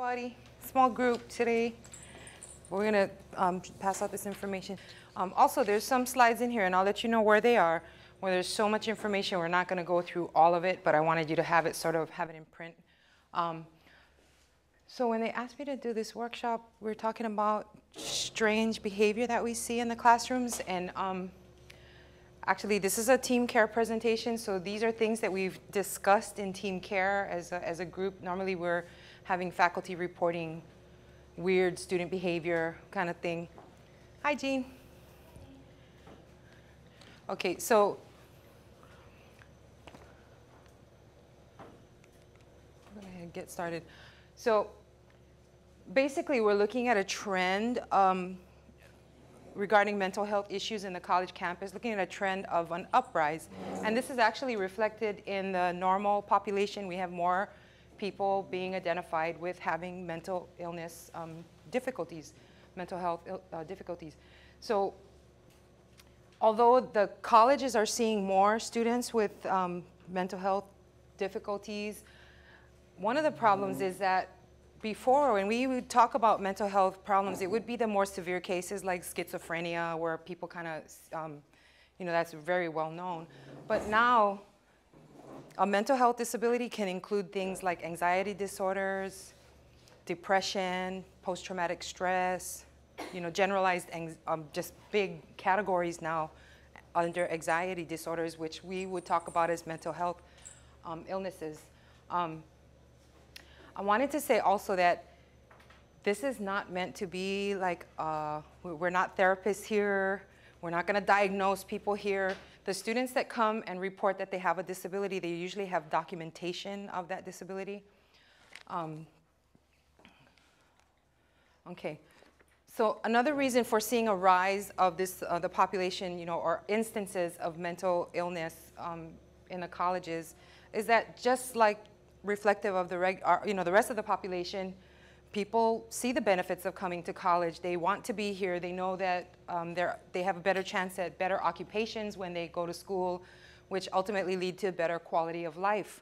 everybody. Small group today. We're going to pass out this information. Also, there's some slides in here, and I'll let you know where they are, where there's so much information. We're not going to go through all of it, but I wanted you to have it, sort of have it in print. So when they asked me to do this workshop, we were talking about strange behavior that we see in the classrooms. And actually, this is a team care presentation. So these are things that we've discussed in team care as a group. Normally, we're having faculty reporting weird student behavior kind of thing. Hi, Jean. Okay, so go ahead and get started. So basically, we're looking at a trend regarding mental health issues in the college campus, looking at a trend of an uprise. And this is actually reflected in the normal population. We have more people being identified with having mental illness difficulties, mental health difficulties. So although the colleges are seeing more students with mental health difficulties, one of the problems is that before, when we would talk about mental health problems, it would be the more severe cases like schizophrenia, where people kind of, that's very well known. But now, a mental health disability can include things like anxiety disorders, depression, post-traumatic stress, generalized, just big categories now under anxiety disorders, which we would talk about as mental health illnesses. I wanted to say also that this is not meant to be like, we're not therapists here. We're not going to diagnose people here. The students that come and report that they have a disability, they usually have documentation of that disability. Okay. So another reason for seeing a rise of this, the population, or instances of mental illness in the colleges is that just like reflective of the rest of the population, people see the benefits of coming to college. They want to be here. They know that they have a better chance at better occupations when they go to school, which ultimately lead to better quality of life.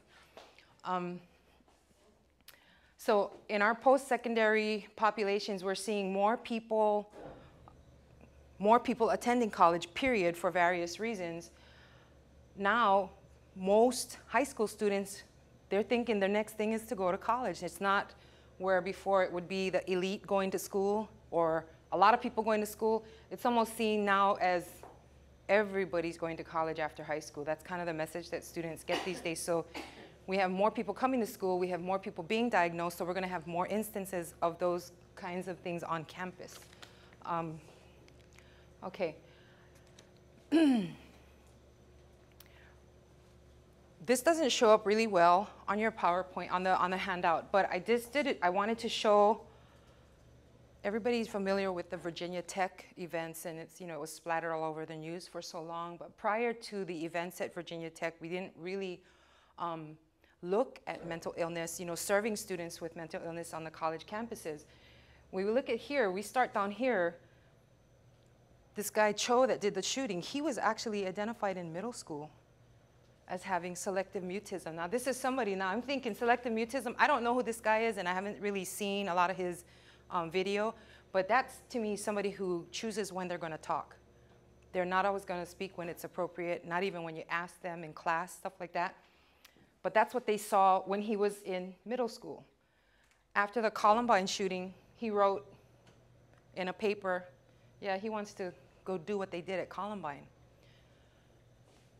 So in our post-secondary populations, we're seeing more people attending college, period, for various reasons. Now, most high school students, they're thinking their next thing is to go to college. It's not where before it would be the elite going to school or a lot of people going to school. It's almost seen now as everybody's going to college after high school. That's kind of the message that students get these days. So we have more people coming to school. We have more people being diagnosed. So we're going to have more instances of those kinds of things on campus. Okay. This doesn't show up really well on your PowerPoint, on the handout, but I just did it. I wanted to show, everybody's familiar with the Virginia Tech events, and it's, it was splattered all over the news for so long. But prior to the events at Virginia Tech, we didn't really look at mental illness, serving students with mental illness on the college campuses. When we look at here, we start down here. This guy Cho that did the shooting, he was actually identified in middle school as having selective mutism. Now this is somebody, now I'm thinking selective mutism, I don't know who this guy is and I haven't really seen a lot of his video, but that's to me somebody who chooses when they're gonna talk. They're not always gonna speak when it's appropriate, not even when you ask them in class, stuff like that. But that's what they saw when he was in middle school. After the Columbine shooting, he wrote in a paper, yeah, he wants to go do what they did at Columbine.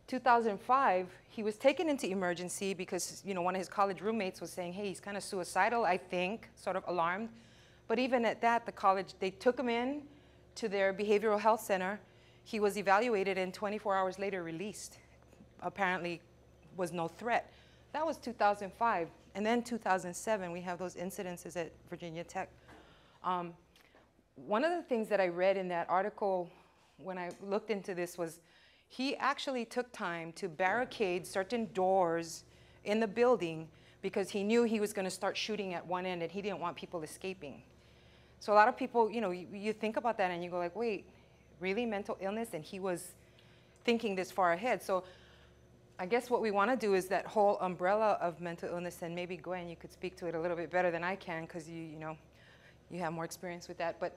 2005, he was taken into emergency because one of his college roommates was saying, hey, he's kind of suicidal, I think, sort of alarmed. But even at that, the college, they took him in to their behavioral health center. He was evaluated and 24 hours later released. Apparently was no threat. That was 2005. And then 2007, we have those incidences at Virginia Tech. One of the things that I read in that article when I looked into this was he actually took time to barricade certain doors in the building because he knew he was going to start shooting at one end and he didn't want people escaping. So a lot of people, you think about that and you go like, wait, really mental illness? And he was thinking this far ahead. So I guess what we want to do is that whole umbrella of mental illness, and maybe Gwen, you could speak to it a little bit better than I can because you know, you have more experience with that. But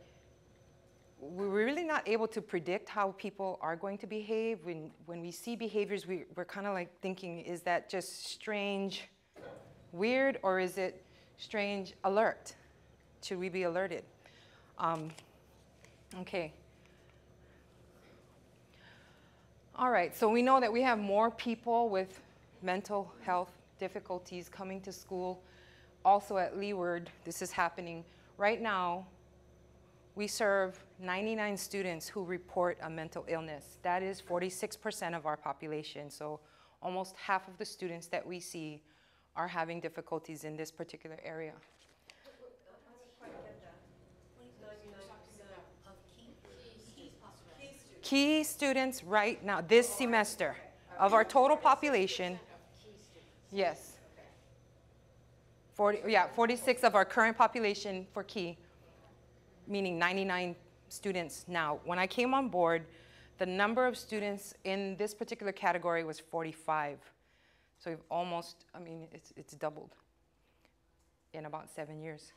we're really not able to predict how people are going to behave. When we see behaviors, we're kind of like thinking, is that just strange, weird, or is it strange, alert? Should we be alerted? Okay. All right, so we know that we have more people with mental health difficulties coming to school. Also at Leeward, this is happening. Right now, we serve 99 students who report a mental illness. That is 46% of our population. So almost half of the students that we see are having difficulties in this particular area. Key students right now, this semester, of our total population, yes. 46 of our current population for key, meaning 99 students now. When I came on board, the number of students in this particular category was 45. So we've almost, I mean, it's doubled in about 7 years.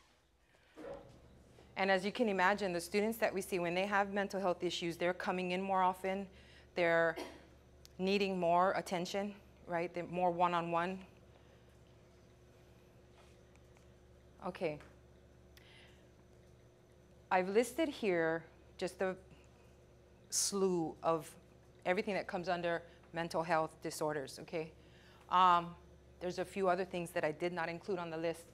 And as you can imagine, the students that we see, when they have mental health issues, they're coming in more often. They're needing more attention, right? They're more one-on-one. Okay. I've listed here just a slew of everything that comes under mental health disorders, okay? There's a few other things that I did not include on the list.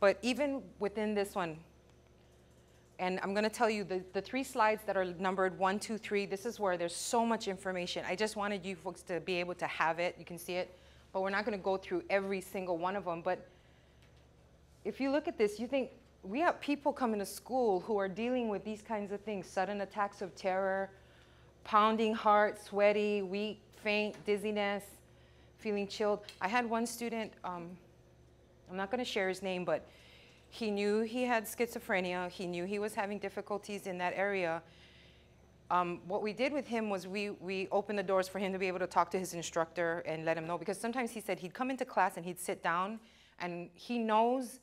But even within this one, and I'm going to tell you the 3 slides that are numbered 1, 2, 3, this is where there's so much information. I just wanted you folks to be able to have it. You can see it. But we're not going to go through every single one of them. But if you look at this, you think, we have people coming to school who are dealing with these kinds of things: sudden attacks of terror, pounding heart, sweaty, weak, faint, dizziness, feeling chilled. I had one student, I'm not going to share his name, but he knew he had schizophrenia. He knew he was having difficulties in that area. What we did with him was we opened the doors for him to be able to talk to his instructor and let him know, because sometimes he said he'd come into class and he'd sit down, and he knows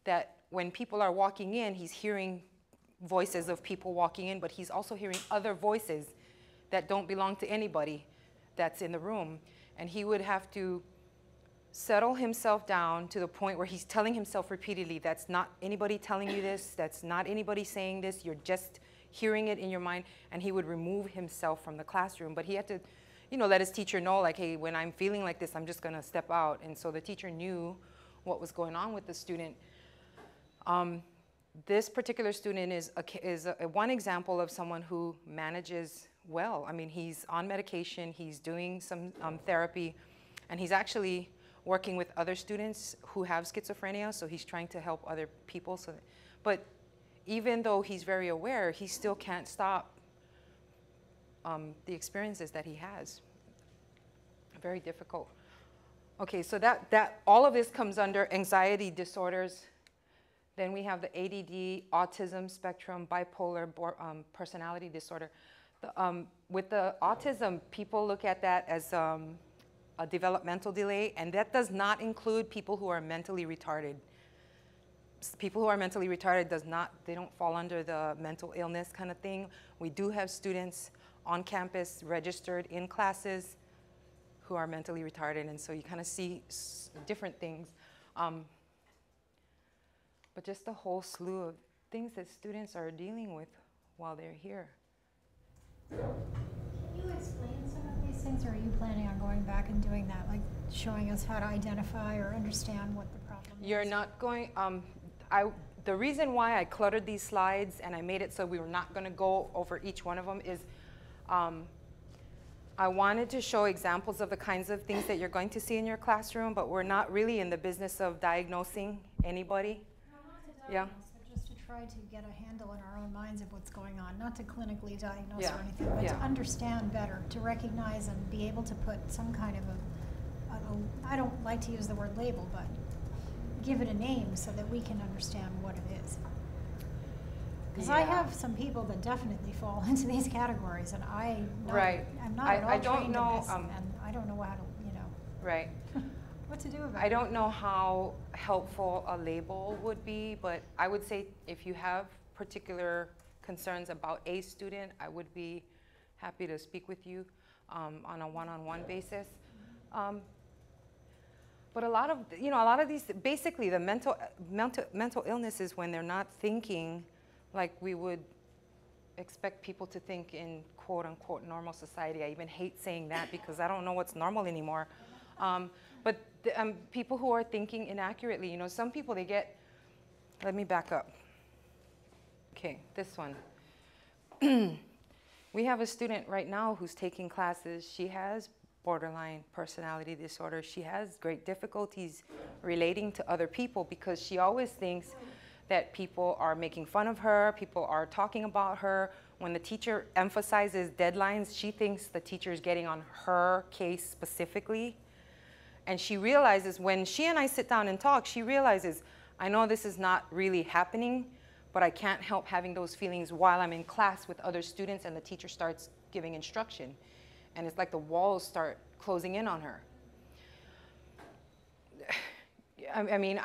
that when people are walking in, he's hearing voices of people walking in, but he's also hearing other voices that don't belong to anybody that's in the room. And he would have to settle himself down to the point where he's telling himself repeatedly, that's not anybody telling you this, that's not anybody saying this, you're just hearing it in your mind. And he would remove himself from the classroom. But he had to, you know, let his teacher know, like, hey, when I'm feeling like this, I'm just going to step out. And so the teacher knew what was going on with the student. This particular student is one example of someone who manages well. I mean, he's on medication, he's doing some therapy, and he's actually working with other students who have schizophrenia, so he's trying to help other people. But even though he's very aware, he still can't stop the experiences that he has. Very difficult. Okay, so that all of this comes under anxiety disorders. Then we have the ADD, autism spectrum, bipolar personality disorder. With the autism, people look at that as a developmental delay, and that does not include people who are mentally retarded. People who are mentally retarded they don't fall under the mental illness kind of thing. We do have students on campus registered in classes who are mentally retarded, and so you kind of see different things. But just a whole slew of things that students are dealing with while they're here. Can you explain some of these things, or are you planning on going back and doing that, like showing us how to identify or understand what the problem is? You're not going, the reason why I cluttered these slides and I made it so we were not going to go over each one of them is I wanted to show examples of the kinds of things that you're going to see in your classroom, but we're not really in the business of diagnosing anybody. Yeah. But just to try to get a handle in our own minds of what's going on, not to clinically diagnose Yeah. or anything, but Yeah. to understand better, to recognize and be able to put some kind of I don't like to use the word label, but give it a name so that we can understand what it is. Because I have some people that definitely fall into these categories, and I'm not Right. at all I don't trained know, in this, and I don't know how to, you know. Right. What to do about I it? don't know how helpful a label would be, but I would say if you have particular concerns about a student, I would be happy to speak with you on a one-on-one basis. But a lot of these, basically the mental illness is when they're not thinking like we would expect people to think in quote unquote normal society. I even hate saying that because I don't know what's normal anymore. But people who are thinking inaccurately, you know, some people they get, let me back up. Okay, this one. We have a student right now who's taking classes. She has borderline personality disorder. She has great difficulties relating to other people because she always thinks that people are making fun of her, people are talking about her. When the teacher emphasizes deadlines, she thinks the teacher is getting on her case specifically. And she realizes when she and I sit down and talk, she realizes, I know this is not really happening, but I can't help having those feelings while I'm in class with other students and the teacher starts giving instruction. And it's like the walls start closing in on her. I mean,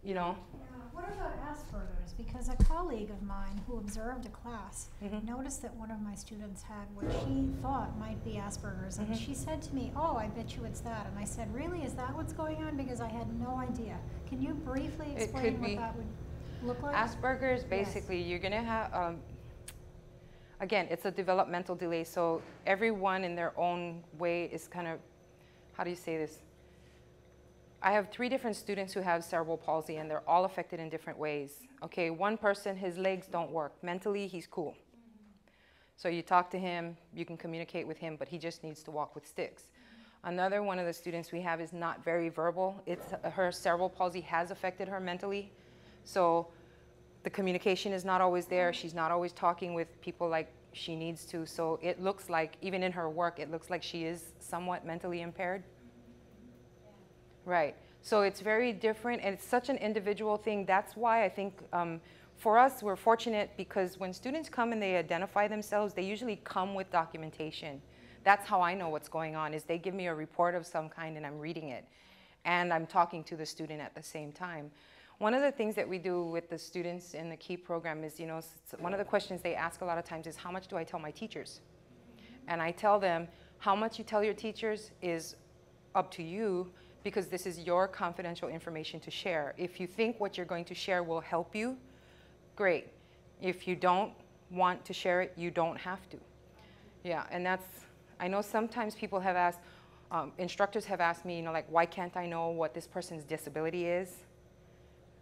you know. Yeah. What about Asperger's? Because a colleague of mine who observed a class noticed that one of my students had what she thought might be Asperger's, and she said to me, "Oh, I bet you it's that." And I said, "Really? Is that what's going on?" Because I had no idea. Can you briefly explain what that would look like? Asperger's, basically, you're going to have, again, it's a developmental delay, so everyone in their own way is kind of, how do you say this? I have 3 different students who have cerebral palsy, and they're all affected in different ways. Okay, one person, his legs don't work. Mentally, he's cool. So you talk to him, you can communicate with him, but he just needs to walk with sticks. Another one of the students we have is not very verbal. Her cerebral palsy has affected her mentally. So the communication is not always there. She's not always talking with people like she needs to. So it looks like, even in her work, it looks like she is somewhat mentally impaired. Right. So it's very different, and it's such an individual thing. That's why I think for us, we're fortunate because when students come and they identify themselves, they usually come with documentation. That's how I know what's going on, is they give me a report of some kind and I'm reading it. And I'm talking to the student at the same time. One of the things that we do with the students in the KEY program is, you know, one of the questions they ask a lot of times is, how much do I tell my teachers? And I tell them, how much you tell your teachers is up to you, because this is your confidential information to share. If you think what you're going to share will help you, great. If you don't want to share it, you don't have to. Yeah, and that's, I know sometimes people have asked, instructors have asked me, you know, like, why can't I know what this person's disability is?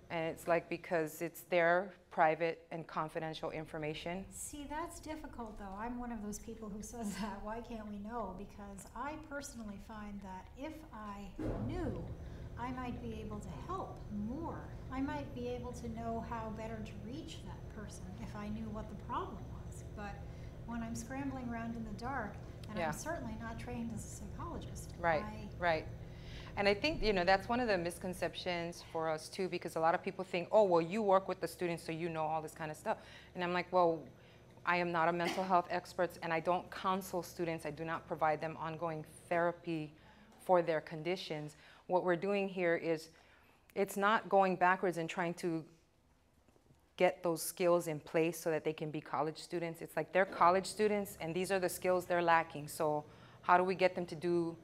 And it's like, because it's their private and confidential information. See, that's difficult, though. I'm one of those people who says that. Why can't we know? Because I personally find that if I knew, I might be able to help more. I might be able to know how better to reach that person if I knew what the problem was. But when I'm scrambling around in the dark, and I'm certainly not trained as a psychologist. Right, right. And I think, you know, that's one of the misconceptions for us too, because a lot of people think, oh, well, you work with the students, so you know all this kind of stuff. And I'm like, well, I am not a mental health expert, and I don't counsel students. I do not provide them ongoing therapy for their conditions. What we're doing here is, it's not going backwards and trying to get those skills in place so that they can be college students. It's like they're college students, and these are the skills they're lacking. So how do we get them to do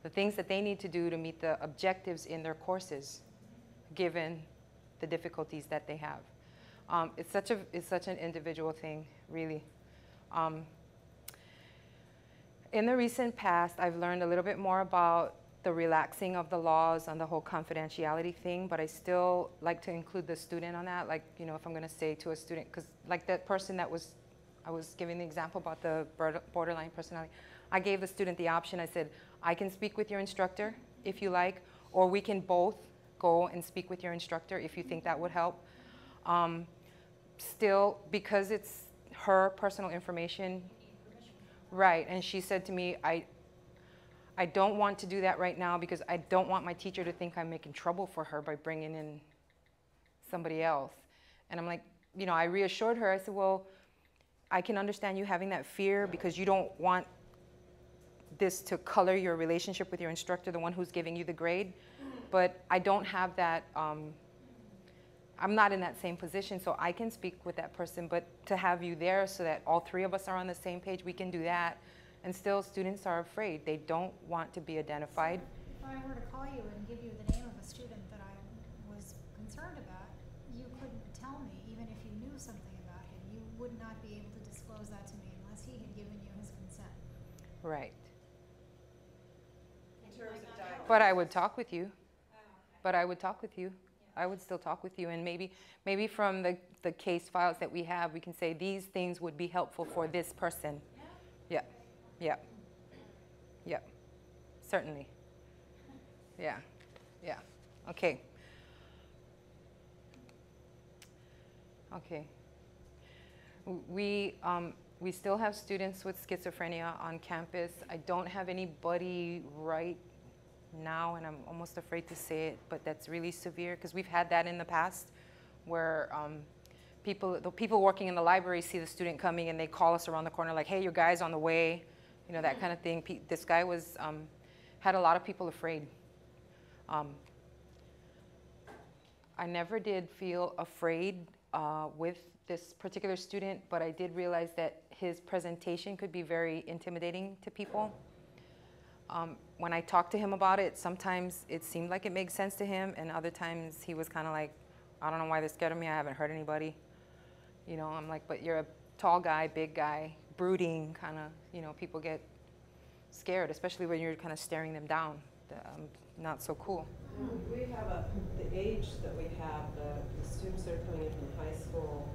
the things that they need to do to meet the objectives in their courses, given the difficulties that they have? It's such an individual thing, really. In the recent past, I've learned a little bit more about the relaxing of the laws on the whole confidentiality thing, but I still like to include the student on that. Like, you know, if I'm going to say to a student, because like that person that I was giving the example about the borderline personality, I gave the student the option. I said, I can speak with your instructor if you like, or we can both go and speak with your instructor if you think that would help. Still, because it's her personal information, right, and she said to me, I don't want to do that right now because I don't want my teacher to think I'm making trouble for her by bringing in somebody else. And I'm like, you know, I reassured her. I said, well, I can understand you having that fear because you don't want this to color your relationship with your instructor, the one who's giving you the grade, but I don't have that, I'm not in that same position, so I can speak with that person, but to have you there so that all three of us are on the same page, we can do that. And still, students are afraid. They don't want to be identified. If I were to call you and give you the name of a student that I was concerned about, you couldn't tell me, even if you knew something about him. You would not be able to disclose that to me unless he had given you his consent. Right. In terms of dialogue. But I would talk with you. But I would talk with you. I would still talk with you, and maybe from the case files that we have, we can say these things would be helpful for this person. Yeah, yeah, yeah, certainly. Yeah, yeah, okay. Okay. We still have students with schizophrenia on campus. I don't have anybody right now, and I'm almost afraid to say it, but that's really severe, because we've had that in the past where the people working in the library see the student coming and they call us around the corner like, hey, your guy's on the way, you know, that kind of thing. This guy was, had a lot of people afraid. I never did feel afraid with this particular student, but I did realize that his presentation could be very intimidating to people. When I talked to him about it, sometimes it seemed like it made sense to him, and other times he was kind of like, I don't know why they're scared of me, I haven't hurt anybody. You know, I'm like, but you're a tall guy, big guy, brooding, kind of, you know, people get scared, especially when you're kind of staring them down. Not so cool. We have the age that we have, the students that are coming in from high school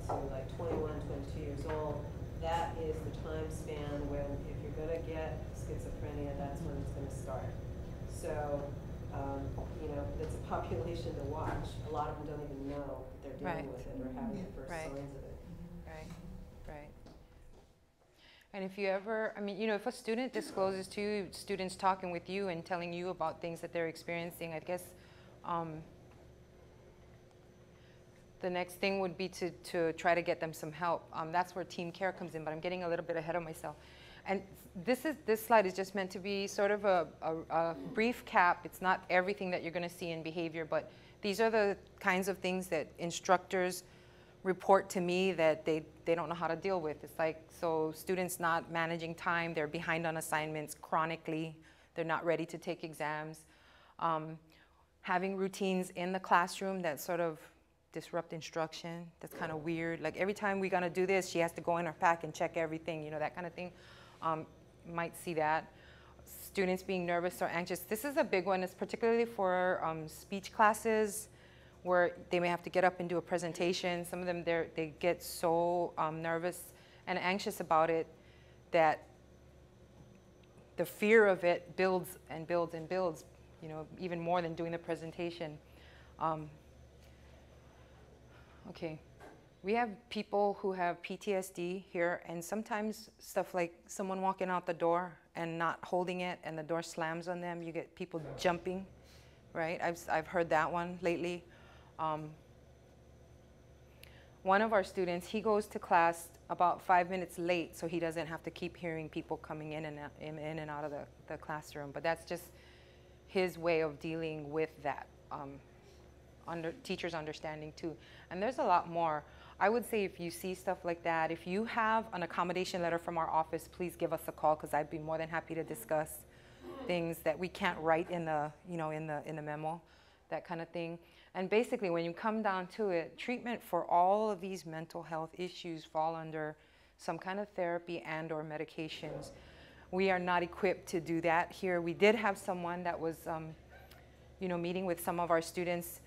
to like 21, 22 years old, that is the time span when if you're going to get schizophrenia, that's when it's going to start. So, you know, it's a population to watch. A lot of them don't even know that they're dealing with it or having the first signs of it. Right, right. And if you ever, I mean, you know, if a student discloses to you, students talking with you and telling you about things that they're experiencing, I guess the next thing would be to try to get them some help. That's where team care comes in, but I'm getting a little bit ahead of myself. And this slide is just meant to be sort of a brief cap. It's not everything that you're going to see in behavior, but these are the kinds of things that instructors report to me that they don't know how to deal with. It's like, so students not managing time, they're behind on assignments chronically, they're not ready to take exams. Having routines in the classroom that sort of disrupt instruction, that's kind of weird. Like every time we're gonna do this, she has to go in her pack and check everything, you know, that kind of thing. Might see that. Students being nervous or anxious. This is a big one. It's particularly for speech classes where they may have to get up and do a presentation. Some of them, they get so nervous and anxious about it that the fear of it builds and builds and builds, you know, even more than doing the presentation. Okay. We have people who have PTSD here, and sometimes stuff like someone walking out the door and not holding it and the door slams on them, you get people jumping, right? I've heard that one lately. One of our students, he goes to class about 5 minutes late so he doesn't have to keep hearing people coming in and out of the classroom. But that's just his way of dealing with that, teachers understanding too. And there's a lot more. I would say if you see stuff like that, if you have an accommodation letter from our office, please give us a call, because I'd be more than happy to discuss things that we can't write in the, you know, in the memo, that kind of thing. And basically, when you come down to it, treatment for all of these mental health issues fall under some kind of therapy and or medications. We are not equipped to do that here. We did have someone that was, you know, meeting with some of our students,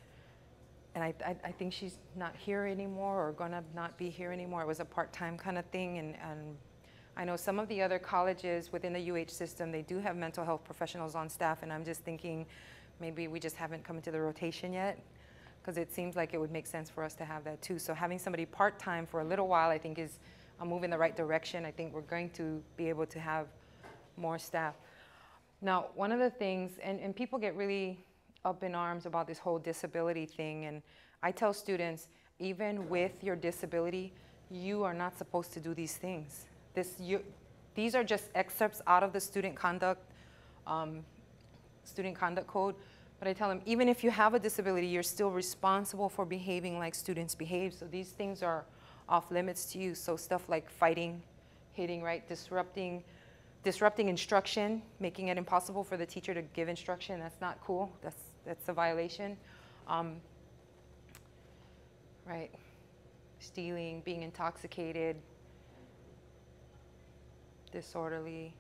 and I think she's not here anymore or gonna not be here anymore. It was a part-time kind of thing, and I know some of the other colleges within the UH system, they do have mental health professionals on staff, and I'm just thinking maybe we just haven't come into the rotation yet, because it seems like it would make sense for us to have that too. So having somebody part-time for a little while, I think is a move in the right direction. I think we're going to be able to have more staff. Now, one of the things, and people get really up in arms about this whole disability thing, and I tell students, even with your disability, you are not supposed to do these things. these are just excerpts out of the student conduct code. But I tell them, even if you have a disability, you're still responsible for behaving like students behave. So these things are off limits to you. So stuff like fighting, hitting, right, disrupting instruction, making it impossible for the teacher to give instruction. That's not cool. That's a violation. Right, stealing, being intoxicated, disorderly.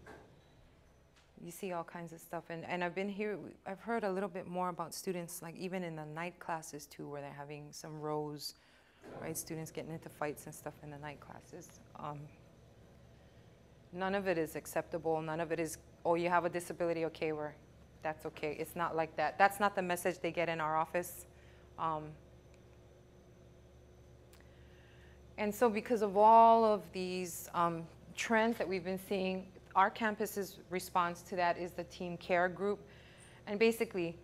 You see all kinds of stuff. And I've heard a little bit more about students, like even in the night classes too, where they're having some rows, right? Students getting into fights and stuff in the night classes. None of it is acceptable. None of it is, oh, you have a disability, okay, that's okay. It's not like that. That's not the message they get in our office. And so because of all of these trends that we've been seeing, our campus's response to that is the Team Care group. And basically,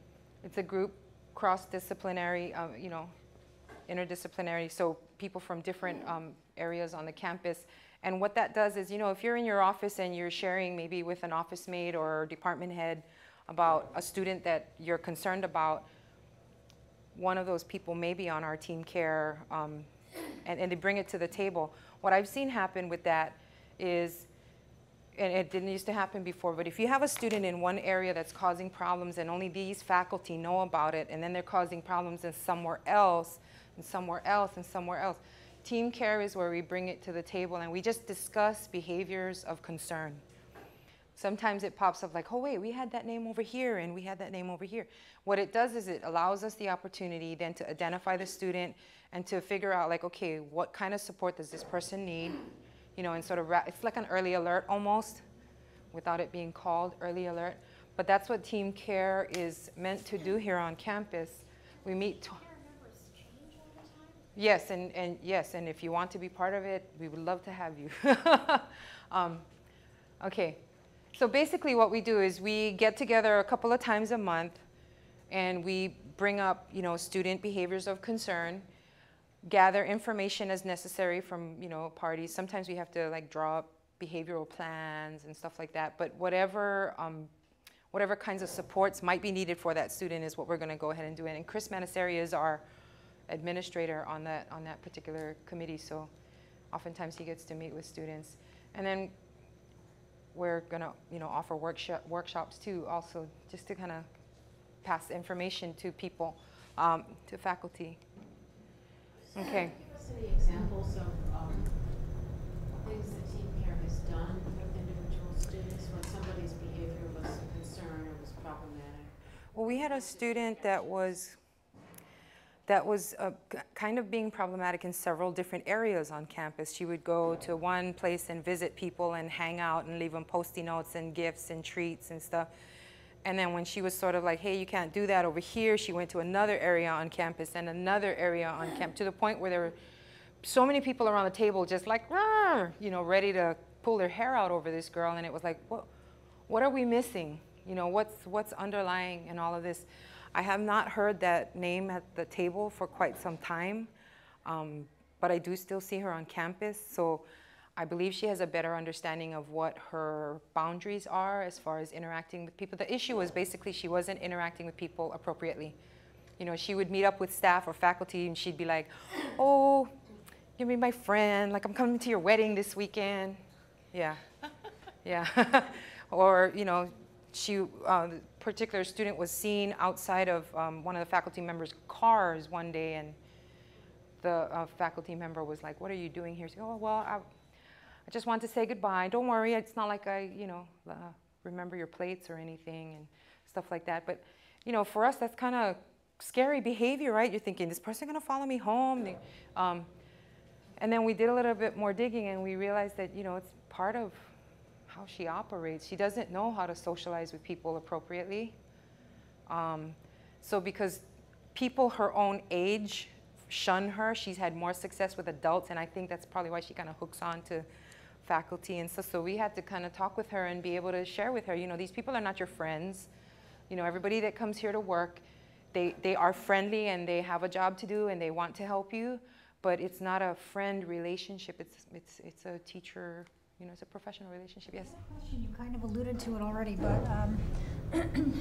it's a group, cross-disciplinary, interdisciplinary, so people from different areas on the campus. And what that does is, if you're in your office and you're sharing maybe with an office mate or department head about a student that you're concerned about, one of those people may be on our Team Care, and they bring it to the table. What I've seen happen with that is, and it didn't used to happen before, but if you have a student in one area that's causing problems and only these faculty know about it, and then they're causing problems in somewhere else, and somewhere else, and somewhere else, Team Care is where we bring it to the table and we just discuss behaviors of concern. Sometimes it pops up like, oh wait, we had that name over here and we had that name over here. What it does is it allows us the opportunity then to identify the student and to figure out like, okay, what kind of support does this person need? And sort of, it's like an early alert almost, without it being called early alert. But that's what Team Care is meant to do here on campus. We meet. Care numbers change all the time? Yes, and if you want to be part of it, we would love to have you. Okay, so basically what we do is we get together a couple of times a month, and we bring up, student behaviors of concern, gather information as necessary from, parties. Sometimes we have to like draw up behavioral plans and stuff like that, but whatever kinds of supports might be needed for that student is what we're gonna go ahead and do. And Chris Manasari is our administrator on that particular committee, so oftentimes he gets to meet with students. And then we're gonna, offer workshops too, also, just to kind of pass information to people, to faculty. Okay. Give us any examples of things that Team Care has done with individual students when somebody's behavior was a concern or was problematic? Well, we had a student that was kind of being problematic in several different areas on campus. She would go to one place and visit people and hang out and leave them Post-it notes and gifts and treats and stuff. And then when she was sort of like, hey, you can't do that over here, she went to another area on campus and another area on campus, to the point where there were so many people around the table just like, ready to pull their hair out over this girl. And it was like, what are we missing? What's underlying in all of this? I have not heard that name at the table for quite some time, but I do still see her on campus. So I believe she has a better understanding of what her boundaries are as far as interacting with people. The issue was basically she wasn't interacting with people appropriately. She would meet up with staff or faculty and she'd be like, oh, you're my friend, like I'm coming to your wedding this weekend. Yeah, yeah. Or, the particular student was seen outside of one of the faculty members' cars one day, and the faculty member was like, what are you doing here? She said, oh, well, I just want to say goodbye. Don't worry, it's not like I, remember your plates or anything and stuff like that. But, for us, that's kind of scary behavior, right? You're thinking, is this person gonna follow me home? And then we did a little bit more digging and we realized that, it's part of how she operates. She doesn't know how to socialize with people appropriately. So because people her own age shun her, she's had more success with adults, and I think that's probably why she kind of hooks on to faculty and stuff. So we had to kind of talk with her and be able to share with her, these people are not your friends. Everybody that comes here to work, they are friendly and they have a job to do and they want to help you, but it's not a friend relationship. It's a teacher You know, it's a professional relationship. Yes. Question, you kind of alluded to it already, but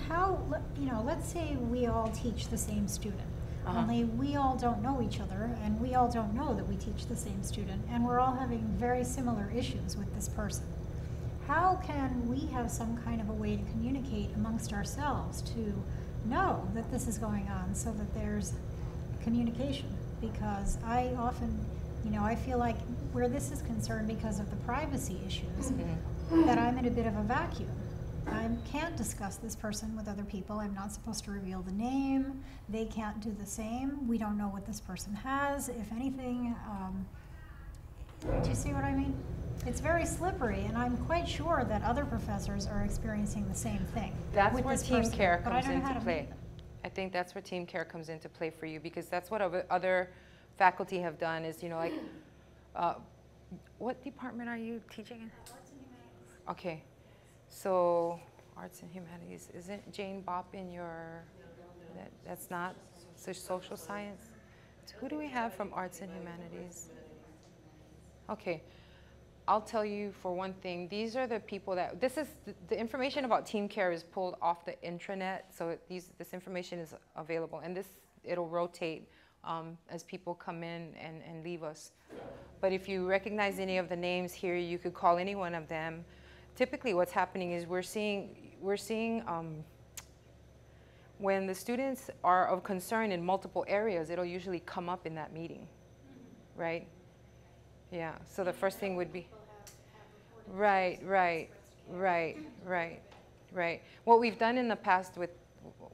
how, you know, let's say we all teach the same student. Only we all don't know each other, and we all don't know that we teach the same student, and we're all having very similar issues with this person. How can we have some kind of a way to communicate amongst ourselves to know that this is going on so that there's communication? Because I often, you know, I feel like where this is concerned because of the privacy issues, that I'm in a bit of a vacuum. I can't discuss this person with other people. I'm not supposed to reveal the name. They can't do the same. We don't know what this person has, if anything. Do you see what I mean? It's very slippery, and I'm quite sure that other professors are experiencing the same thing. That's with where this team person, care but I comes don't know how into to play. meet them. I think that's where team care comes into play for you, because that's what other faculty have done is, you know, like, what department are you teaching in? Arts and humanities. Okay, so arts and humanities, isn't Jane Bopp in your, that's not social science? So who do we have from arts and humanities? Okay, I'll tell you for one thing, these are the people that, this is, the information about team care is pulled off the intranet, so this information is available, and it'll rotate as people come in and leave us. But if you recognize any of the names here, you could call any one of them. Typically what's happening is we're seeing when the students are of concern in multiple areas, it'll usually come up in that meeting, right? Yeah, so the first thing would be, right. What we've done in the past with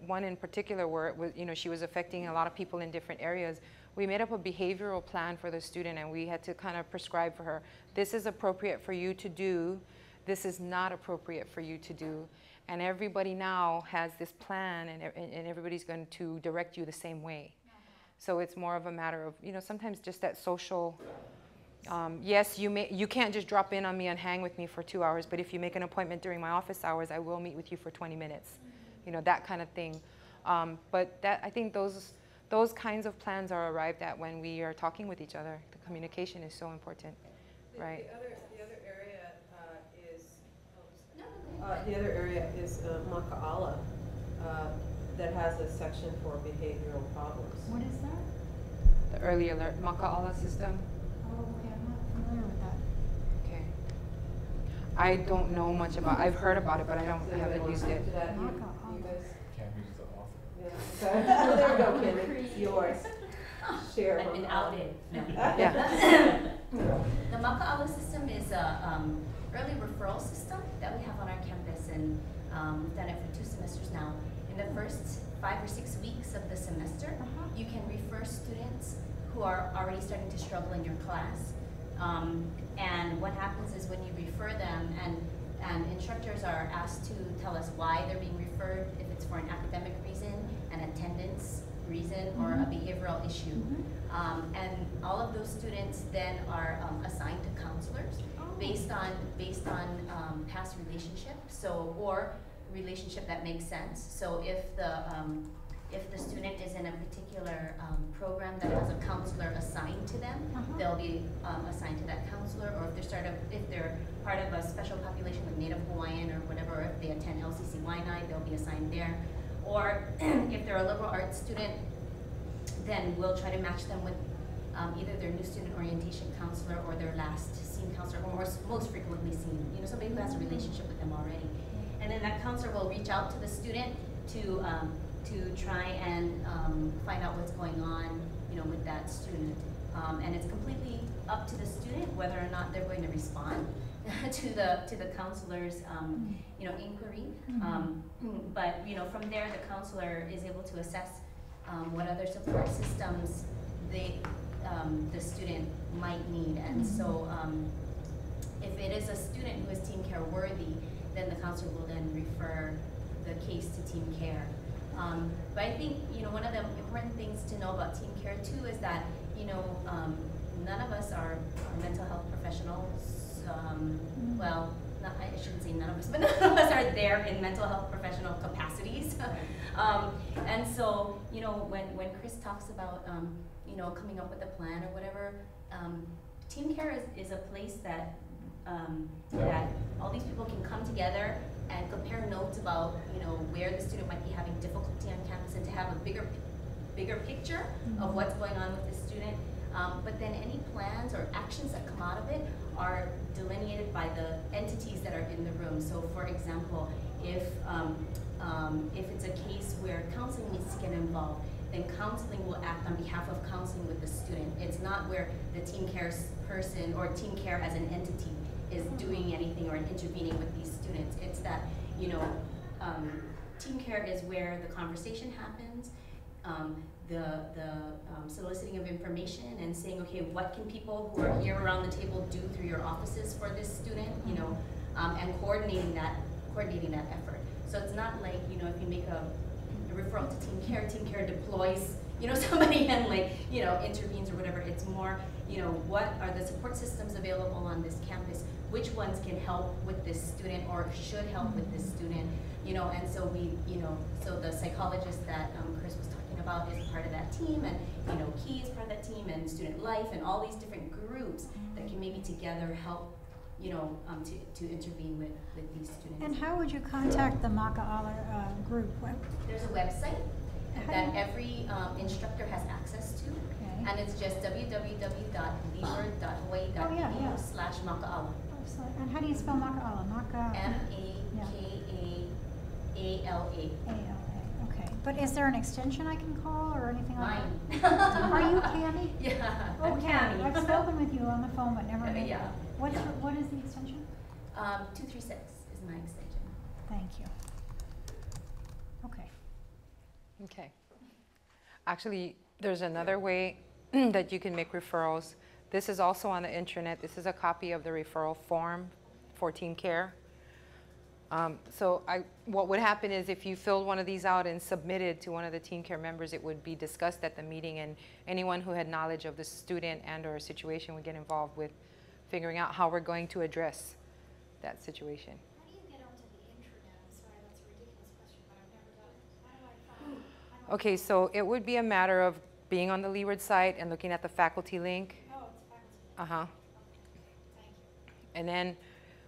one in particular where it was, you know, she was affecting a lot of people in different areas, we made up a behavioral plan for the student, and we had to kind of prescribe for her, this is appropriate for you to do, this is not appropriate for you to do. And everybody now has this plan, and everybody's going to direct you the same way. So it's more of a matter of, you know, sometimes just that social, yes, you can't just drop in on me and hang with me for 2 hours, but if you make an appointment during my office hours, I will meet with you for 20 minutes. You know, that kind of thing. But I think those kinds of plans are arrived at when we are talking with each other. The communication is so important, right? The other area is Maka'ala, that has a section for behavioral problems. What is that? The early alert Maka'ala system. Oh, okay, I'm not familiar with that. Okay. I don't know much about. I've heard about it, but I haven't used it. You guys? Cammy's the author. Yeah. So, there we go, Kimmy. It's yours. Share. I've been outed. No. Yeah. The Maka'ala system is a early referral system that we have on our campus, and we've done it for 2 semesters now. In the first 5 or 6 weeks of the semester, you can refer students who are already starting to struggle in your class. And what happens is when you refer them, and instructors are asked to tell us why they're being referred, if it's for an academic reason, an attendance reason, or a behavioral issue. And all of those students then are assigned to counselors based on past relationship, or relationship that makes sense. So if the student is in a particular program that has a counselor assigned to them, they'll be assigned to that counselor. Or if they're part of a special population like Native Hawaiian or whatever, or if they attend LCC Waianae, they'll be assigned there. Or if they're a liberal arts student, then we'll try to match them with either their new student orientation counselor or their last seen counselor, or most frequently seen, you know, somebody who has a relationship with them already. And then that counselor will reach out to the student to try and find out what's going on, you know, with that student. And it's completely up to the student whether or not they're going to respond to the counselor's you know, inquiry. But you know, from there the counselor is able to assess what other support systems the student might need. And so if it is a student who is team care worthy, then the counselor will then refer the case to team care. But I think, you know, one of the important things to know about team care too is that, you know, none of us are mental health professionals. Well, I shouldn't say none of us, but none of us are there in mental health professional capacities. And so, you know, when Chris talks about, you know, coming up with a plan or whatever, team care is a place that that all these people can come together and compare notes about, you know, where the student might be having difficulty on campus, and to have a bigger picture of what's going on with the student. But then any plans or actions that come out of it are delineated by the entities that are in the room. So for example, if it's a case where counseling needs to get involved, then counseling will act on behalf of counseling with the student. It's not where the team care person or team care as an entity is doing anything or intervening with these students. It's that, you know, team care is where the conversation happens, the soliciting of information and saying, okay, what can people who are here around the table do through your offices for this student, you know, and coordinating that effort. So it's not like, you know, if you make a referral to team care deploys, you know, somebody and like, you know, intervenes or whatever. It's more, you know, what are the support systems available on this campus? Which ones can help with this student or should help with this student? You know, and so we, you know, so the psychologist that Chris was talking about is part of that team, and, you know, Key is part of that team, and Student Life, and all these different groups that can maybe together help, you know, to intervene with these students. And how would you contact the Maka'ala group? There's a website that every instructor has access to, and it's just www.leeward.hawaii.edu/Maka'ala. And how do you spell Maka'ala? M-A-K-A-A-L-A. Okay. But is there an extension I can call or anything like Mine. that? Are you Cammy? Yeah, Oh, I'm Cammy. Cammy. I've spoken with you on the phone, but never. Yeah. What is the extension? 236 is my extension. Thank you. Okay. Okay. Actually, there's another way that you can make referrals. This is also on the intranet. This is a copy of the referral form for team care. So what would happen is if you filled one of these out and submitted to one of the team care members, it would be discussed at the meeting, and anyone who had knowledge of the student and or situation would get involved with figuring out how we're going to address that situation. How do you get onto the intranet? I'm sorry, that's a ridiculous question, but I've never done it. How do I find? Okay, so it would be a matter of being on the Leeward site and looking at the faculty link. Oh, it's faculty. Uh-huh. Thank you. And then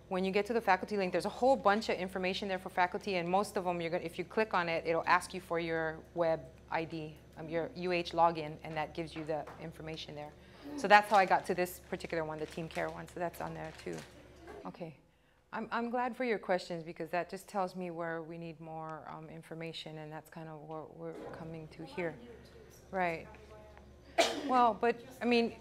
when you get to the faculty link, there's a whole bunch of information there for faculty, and most of them, if you click on it, it'll ask you for your web ID, your UH login, and that gives you the information there. So that's how I got to this particular one, the team care one, so that's on there too. Okay. I'm glad for your questions, because that just tells me where we need more information, and that's kind of what we're coming to here. Right. Well, but I mean,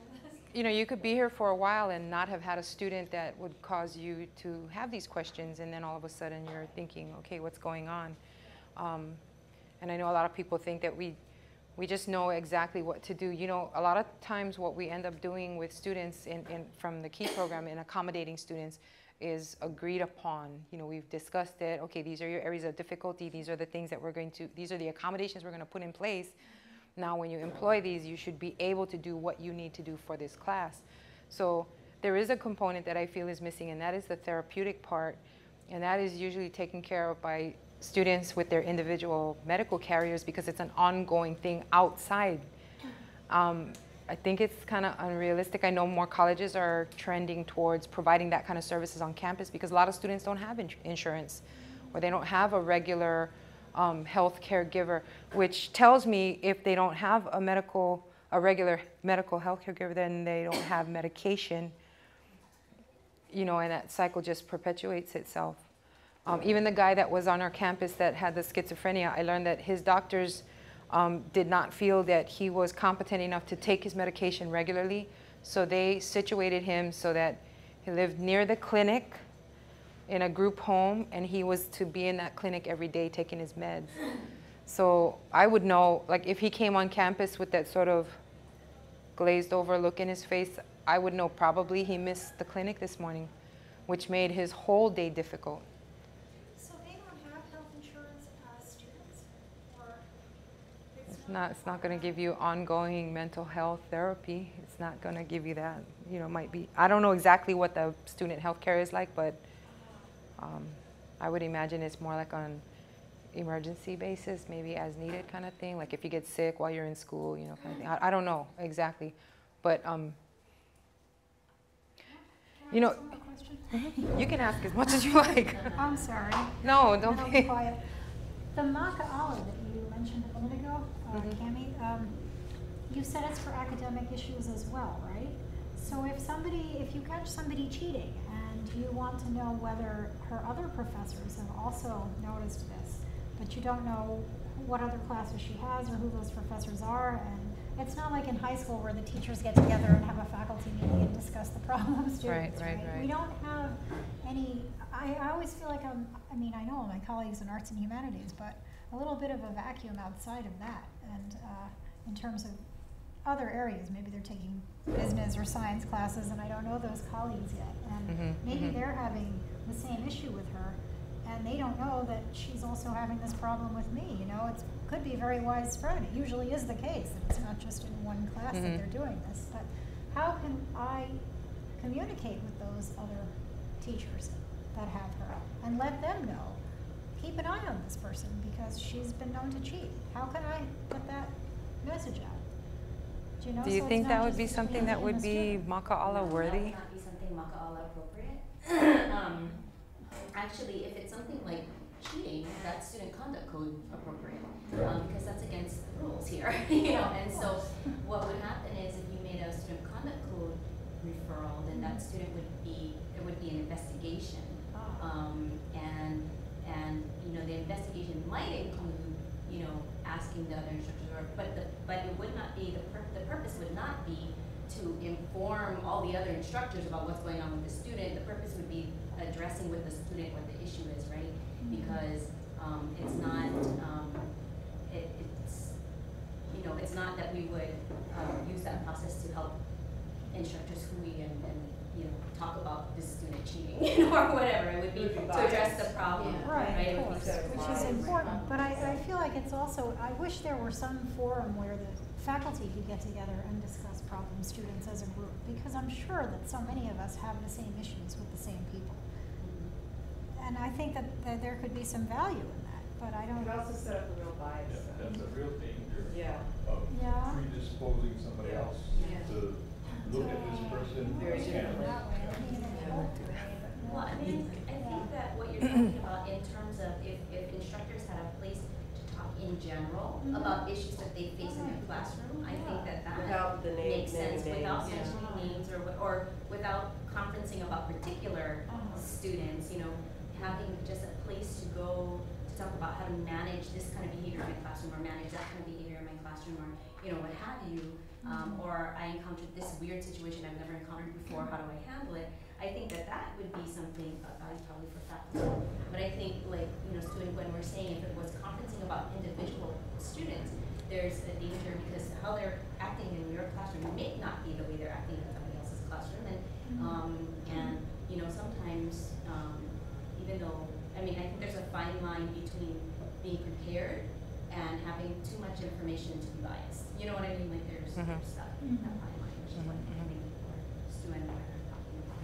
you know, you could be here for a while and not have had a student that would cause you to have these questions, and then all of a sudden you're thinking, okay, what's going on? And I know a lot of people think that we just know exactly what to do. You know, a lot of times what we end up doing with students from the Key program in accommodating students is agreed upon. You know, we've discussed it. Okay, these are your areas of difficulty. These are the things that these are the accommodations we're going to put in place. Now, when you employ these, you should be able to do what you need to do for this class. So there is a component that I feel is missing, and that is the therapeutic part. And that is usually taken care of by students with their individual medical carriers, because it's an ongoing thing outside. I think it's kind of unrealistic. I know more colleges are trending towards providing that kind of services on campus, because a lot of students don't have insurance, or they don't have a regular health caregiver, which tells me if they don't have a regular medical health caregiver, then they don't have medication, you know, and that cycle just perpetuates itself. Even the guy that was on our campus that had the schizophrenia, I learned that his doctors did not feel that he was competent enough to take his medication regularly, so they situated him so that he lived near the clinic in a group home, and he was to be in that clinic every day taking his meds. So I would know, like, if he came on campus with that sort of glazed over look in his face, I would know probably he missed the clinic this morning, which made his whole day difficult. So they don't have health insurance as students, or It's not going to give you ongoing mental health therapy. It's not going to give you that. You know, might be, I don't know exactly what the student health care is like, but I would imagine it's more like on emergency basis, maybe as needed kind of thing. Like if you get sick while you're in school, you know, kind of thing. I don't know exactly, but Can I You know, Ask one more question? you can ask as much as you like. I'm sorry. No, And don't I'll be. be quiet. The Maka'ala that you mentioned a minute ago, Cami, you said it's for academic issues as well, right? So if you catch somebody cheating and you want to know whether her other professors have also noticed this, but you don't know what other classes she has or who those professors are, and it's not like in high school where the teachers get together and have a faculty meeting and discuss the problem of students, Right. We don't have any, I always feel like I mean, I know all my colleagues in arts and humanities, but a little bit of a vacuum outside of that, and in terms of other areas, maybe they're taking business or science classes, and I don't know those colleagues yet, and maybe they're having the same issue with her, and they don't know that she's also having this problem with me. You know, it could be very widespread. It usually is the case. It's not just in one class that they're doing this. But how can I communicate with those other teachers that have her and let them know, keep an eye on this person because she's been known to cheat? How can I get that message out? Do you know? Do you So think it's that not would be just something that would be student. Maka'ala worthy? That would not be something Maka'ala appropriate. Actually, if it's something like cheating, that's student conduct code appropriate, because that's against the rules here, you know. And so, what would happen is if you made a student conduct code referral, then that student would be an investigation, and you know the investigation might include asking the other instructors, but it would not be the purpose would not be to inform all the other instructors about what's going on with the student. The purpose would be addressing with the student what the issue is, right? Because it's not, it's not that we would use that process to help instructors who and talk about this student cheating or whatever. It would be to address the problem, Yeah. Right, It of would be course, to- which is important, but I feel like it's also, I wish there were some forum where the faculty could get together and discuss problem students as a group, because I'm sure that so many of us have the same issues with the same people. And I think that there could be some value in that, but I don't. It also set up a real bias. That's a real danger Yeah. of Yeah. predisposing somebody Yeah. else Yeah. to look at this person Very as differently. That way, I mean, in a healthy way, but Well, I mean, I think that what you're talking about in terms of if instructors had a place to talk in general about issues that they face in their classroom, I think that Without the name- makes sense naming without names. mentioning names or without conferencing about particular students, having just a place to go to talk about how to manage this kind of behavior in my classroom or manage that kind of behavior in my classroom or what have you. Or I encountered this weird situation I've never encountered before, how do I handle it? I think that would be something probably for faculty. But I think student, when we're saying if it was conferencing about individual students, there's a danger because how they're acting in your classroom may not be the way they're acting in somebody else's classroom. And sometimes even though, I think there's a fine line between being prepared and having too much information to be biased. You know what I mean? Like there's stuff in that fine line, which is what I think Stu and I are talking about.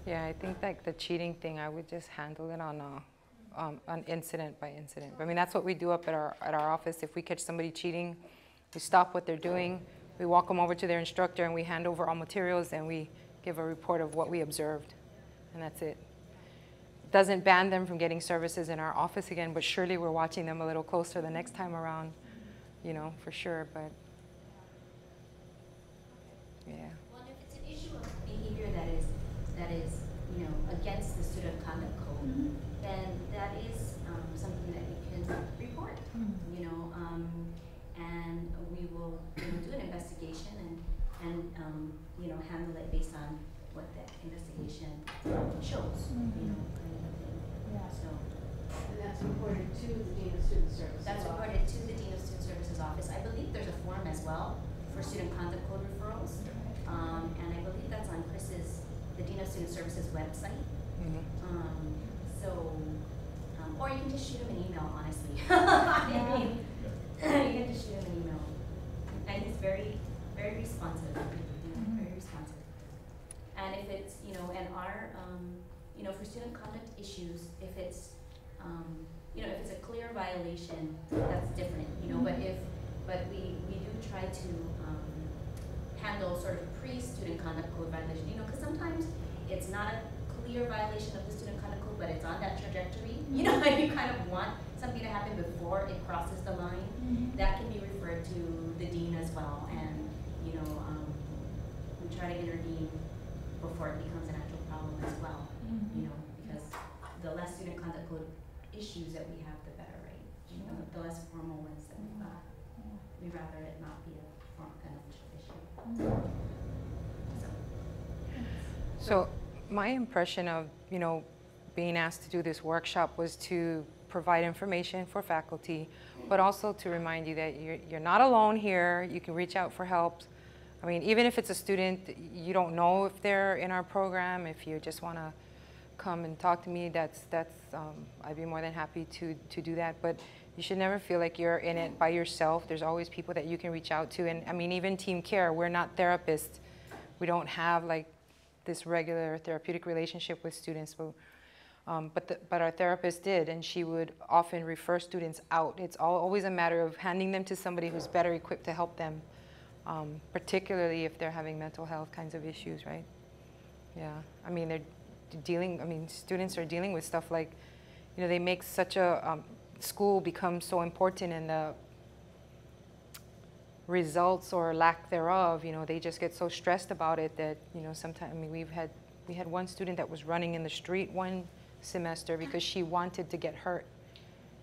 Yeah, I think like the cheating thing, I would just handle it on incident by incident. I mean, that's what we do up at our office. If we catch somebody cheating, we stop what they're doing, we walk them over to their instructor, and we hand over all materials, and we give a report of what we observed, and that's it. Doesn't ban them from getting services in our office again, but surely we're watching them a little closer the next time around, for sure, but yeah. Well, if it's an issue of behavior that is against the student conduct code, then that is something that you can report, and we will do an investigation and handle it based on what the investigation shows, kind of a thing. Yeah. So And that's reported to the Dean of Student Services. that's reported to the Dean of Student Services office. I believe there's a form as well for student conduct code referrals, and I believe that's on the Dean of Student Services website. Or you can just shoot him an email, honestly. I mean, you can just shoot him an email. And he's very, very responsive, very responsive. And if it's, and our, for student conduct issues, if it's, if it's a clear violation, that's different, but we do try to handle sort of pre-student conduct code violation, you know, because sometimes it's not a clear violation of the student conduct code, but it's on that trajectory, you know, and you kind of want something to happen before it crosses the line. That can be referred to the dean as well, and, you know, we try to intervene before it becomes an actual problem as well, you know, because the less student conduct code issues that we have, the better, right? You know, the less formal ones that we've got. We'd rather it not be an official issue. So my impression of, you know, being asked to do this workshop was to provide information for faculty, but also to remind you that you're not alone here. You can reach out for help. I mean, even if it's a student you don't know if they're in our program, if you just want to come and talk to me, I'd be more than happy to do that. But you should never feel like you're in it by yourself. There's always people that you can reach out to. And I mean, even team care, we're not therapists. We don't have like this regular therapeutic relationship with students. But our therapist did, and she would often refer students out. It's always a matter of handing them to somebody who's better equipped to help them, particularly if they're having mental health kinds of issues, right? Yeah, I mean, students are dealing with stuff like, you know, they make such a, school becomes so important in the results or lack thereof, you know, they just get so stressed about it that, you know, sometimes, I mean, we had one student that was running in the street one semester because she wanted to get hurt.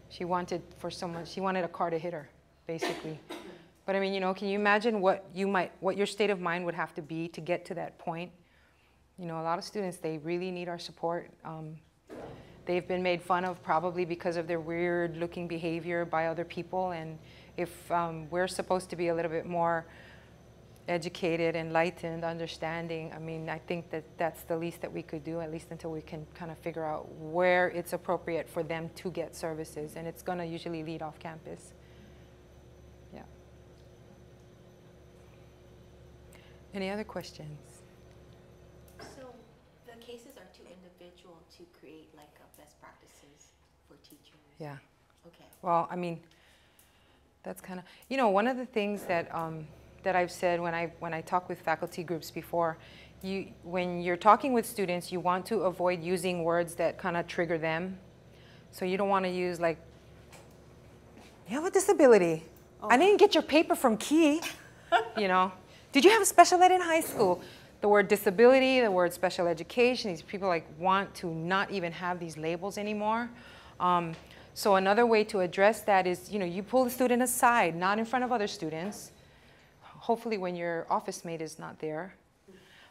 She wanted a car to hit her, basically. But I mean, you know, can you imagine what your state of mind would have to be to get to that point? You know, a lot of students, they really need our support. They've been made fun of probably because of their weird looking behavior by other people, and if we're supposed to be a little bit more educated, enlightened, understanding, I mean, I think that's the least that we could do, at least until we can kind of figure out where it's appropriate for them to get services, and it's going to usually lead off campus. Yeah. Any other questions? So the cases are too individual to create like a best practices for teachers? Yeah. Okay. Well, I mean, that's kind of, you know, one of the things that that I've said when I talk with faculty groups before, when you're talking with students, you want to avoid using words that kind of trigger them. So you don't want to use like, you have a disability. Oh. I didn't get your paper from Key. You know, did you have a special ed in high school? The word disability, the word special education, these people like want to not even have these labels anymore. So another way to address that is, you know, you pull the student aside, not in front of other students, hopefully when your office mate is not there.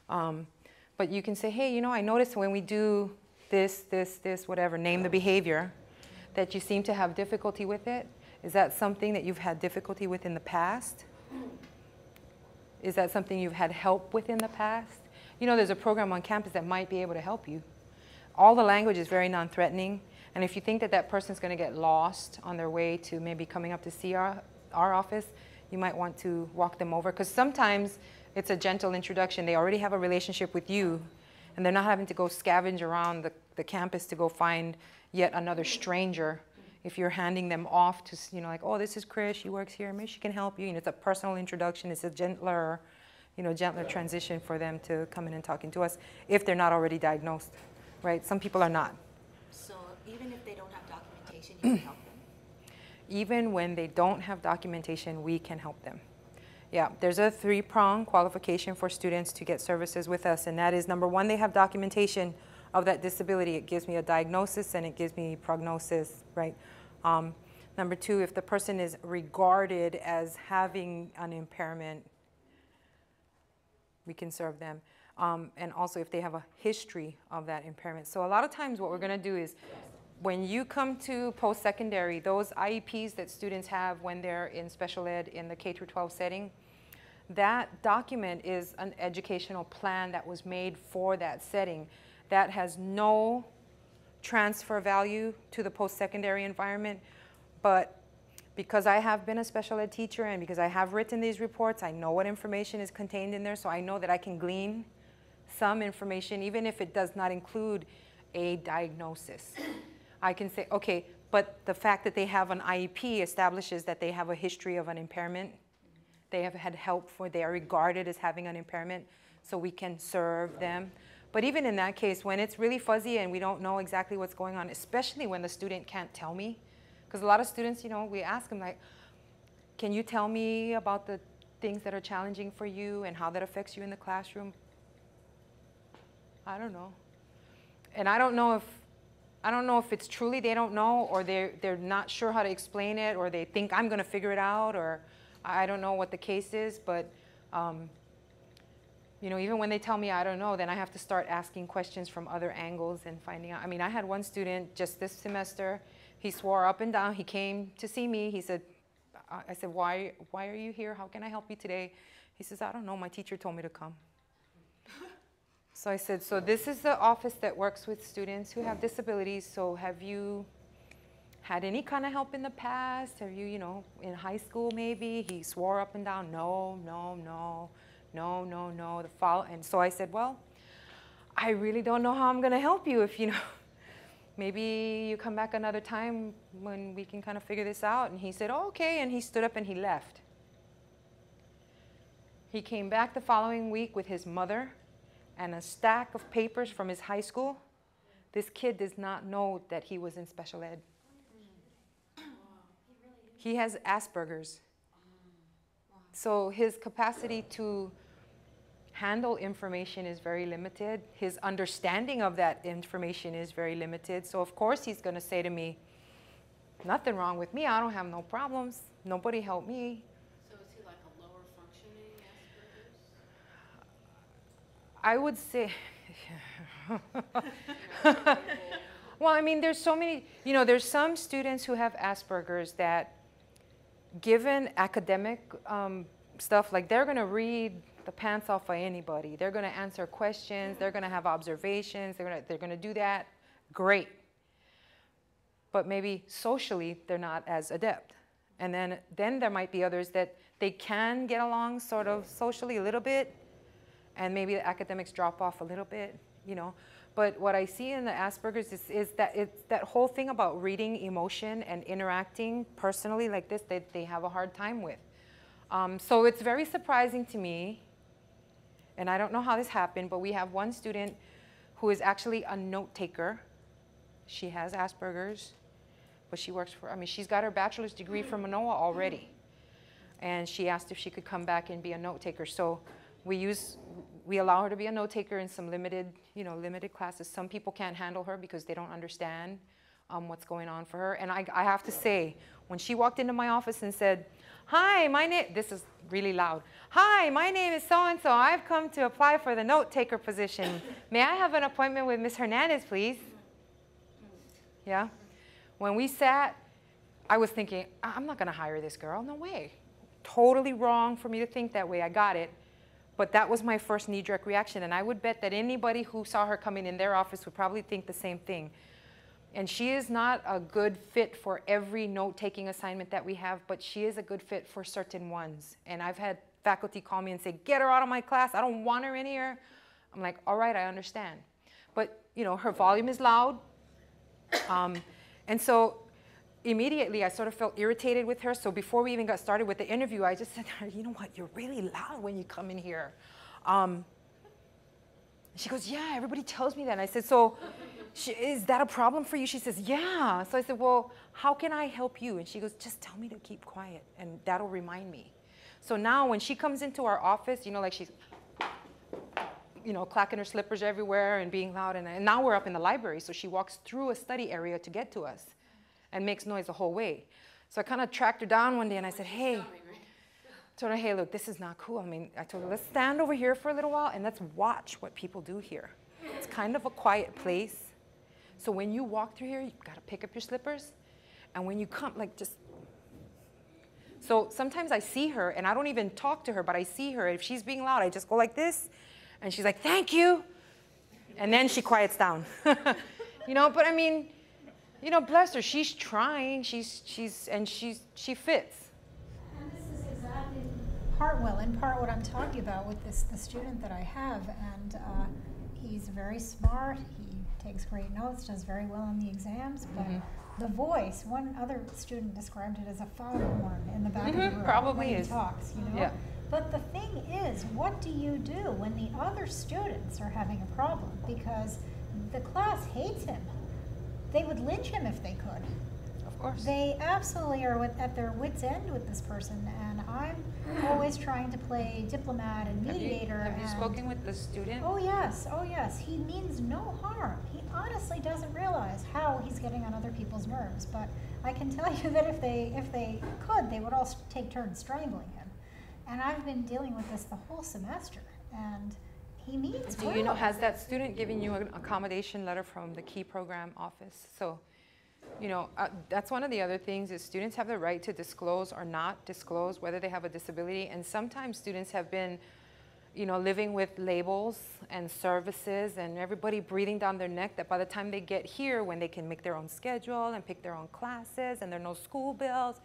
But you can say, hey, you know, I noticed when we do this, whatever, name the behavior, that you seem to have difficulty with it. Is that something that you've had difficulty with in the past? Is that something you've had help with in the past? You know, there's a program on campus that might be able to help you. All the language is very non-threatening. And if you think that that person's going to get lost on their way to maybe coming up to see our office, you might want to walk them over. Because sometimes it's a gentle introduction. They already have a relationship with you, and they're not having to go scavenge around the campus to go find yet another stranger. If you're handing them off to, you know, like, oh, this is Chris, she works here, maybe she can help you. You know, it's a personal introduction. It's a gentler, you know, gentler transition for them to come in and talking to us if they're not already diagnosed, right? Some people are not. So even if they don't have documentation, you can help them? Even when they don't have documentation, we can help them. Yeah, there's a three-pronged qualification for students to get services with us, and that is, number one, they have documentation of that disability. It gives me a diagnosis and it gives me prognosis, right? Number two, if the person is regarded as having an impairment, we can serve them. And also if they have a history of that impairment. So a lot of times what we're going to do is, when you come to post-secondary, those IEPs that students have when they're in special ed in the K-12 setting, that document is an educational plan that was made for that setting that has no transfer value to the post-secondary environment. But because I have been a special ed teacher and because I have written these reports, I know what information is contained in there, so I know that I can glean some information, even if it does not include a diagnosis. I can say, okay, but the fact that they have an IEP establishes that they have a history of an impairment. they have had help for, they are regarded as having an impairment, so we can serve them. But even in that case, when it's really fuzzy and we don't know exactly what's going on, especially when the student can't tell me, because a lot of students, you know, we ask them like, can you tell me about the things that are challenging for you and how that affects you in the classroom? I don't know. And I don't know if it's truly they don't know, or they're not sure how to explain it, or they think I'm going to figure it out, or I don't know what the case is. But you know, even when they tell me I don't know, then I have to start asking questions from other angles and finding out. I mean, I had one student just this semester. He swore up and down. He came to see me. He said, I said, why are you here? How can I help you today? He says, I don't know. My teacher told me to come. So I said, so this is the office that works with students who have disabilities. So have you had any kind of help in the past? Have you, you know, in high school maybe? He swore up and down, no, no, no, no, no, no. And so I said, well, I really don't know how I'm going to help you if, you know, maybe you come back another time when we can kind of figure this out. And he said, oh, okay. And he stood up and he left. He came back the following week with his mother and a stack of papers from his high school. This kid does not know that he was in special ed. He has Asperger's. So his capacity to handle information is very limited. His understanding of that information is very limited. So of course he's going to say to me, nothing wrong with me. I don't have no problems. Nobody helped me. So is he like a lower functioning Asperger's? I would say, well, I mean, there's so many, you know, there's some students who have Asperger's that, given academic stuff, like they're going to read the pants off of anybody. They're going to answer questions. They're going to have observations. They're going to do that. Great. But maybe socially, they're not as adept. And then there might be others that they can get along sort of socially a little bit, and maybe the academics drop off a little bit, you know. But what I see in the Asperger's is that it's that whole thing about reading emotion and interacting personally like this that they have a hard time with. So it's very surprising to me, and I don't know how this happened, but we have one student who is actually a note taker. She has Asperger's, but she works for, I mean, she's got her bachelor's degree from Manoa already. And she asked if she could come back and be a note taker. So we allow her to be a note taker in some limited classes. Some people can't handle her because they don't understand what's going on for her. And I have to say, when she walked into my office and said, hi, my name, this is really loud. Hi, my name is so-and-so. I've come to apply for the note taker position. May I have an appointment with Ms. Hernandez, please? Yeah. When we sat, I was thinking, I'm not going to hire this girl. No way. Totally wrong for me to think that way. I got it. But that was my first knee-jerk reaction. And I would bet that anybody who saw her coming in their office would probably think the same thing. And she is not a good fit for every note-taking assignment that we have, but she is a good fit for certain ones. And I've had faculty call me and say, get her out of my class. I don't want her in here. I'm like, all right, I understand. But, you know, her volume is loud. And so immediately I sort of felt irritated with her. So before we even got started with the interview, I just said, you know what, you're really loud when you come in here. She goes, yeah, everybody tells me that. And I said, so is that a problem for you? She says, yeah. So I said, well, how can I help you? And she goes, just tell me to keep quiet, and that'll remind me. So now when she comes into our office, you know, like she's, you know, clacking her slippers everywhere and being loud. And now we're up in the library, so she walks through a study area to get to us and makes noise the whole way. So I kind of tracked her down one day, and I said, hey, told her, hey, look, this is not cool. I mean, I told her, let's stand over here for a little while, and let's watch what people do here. It's kind of a quiet place. So when you walk through here, you've got to pick up your slippers. And when you come, like, just. So sometimes I see her, and I don't even talk to her, but I see her. If she's being loud, I just go like this. And she's like, thank you. And then she quiets down. You know, but I mean, you know, bless her. She's trying. She fits. And this is exactly in part what I'm talking about with the student that I have. And he's very smart. He takes great notes, does very well on the exams, but the voice, one other student described it as a foghorn in the back of the room probably when he is. talks, you know? Yeah. But the thing is, what do you do when the other students are having a problem? Because the class hates him. They would lynch him if they could. Of course. They absolutely are at their wits' end with this person, and I'm always trying to play diplomat and mediator. Have you and spoken with the student? oh yes, he means no harm. He honestly doesn't realize how he's getting on other people's nerves. But I can tell you that if they could, they would all take turns strangling him. And I've been dealing with this the whole semester, and he means Do well. you know, has that student given you an accommodation letter from the key program office? So, you know, that's one of the other things is students have the right to disclose or not disclose whether they have a disability. And sometimes students have been, you know, living with labels and services and everybody breathing down their neck that by the time they get here, when they can make their own schedule and pick their own classes and there are no school bills,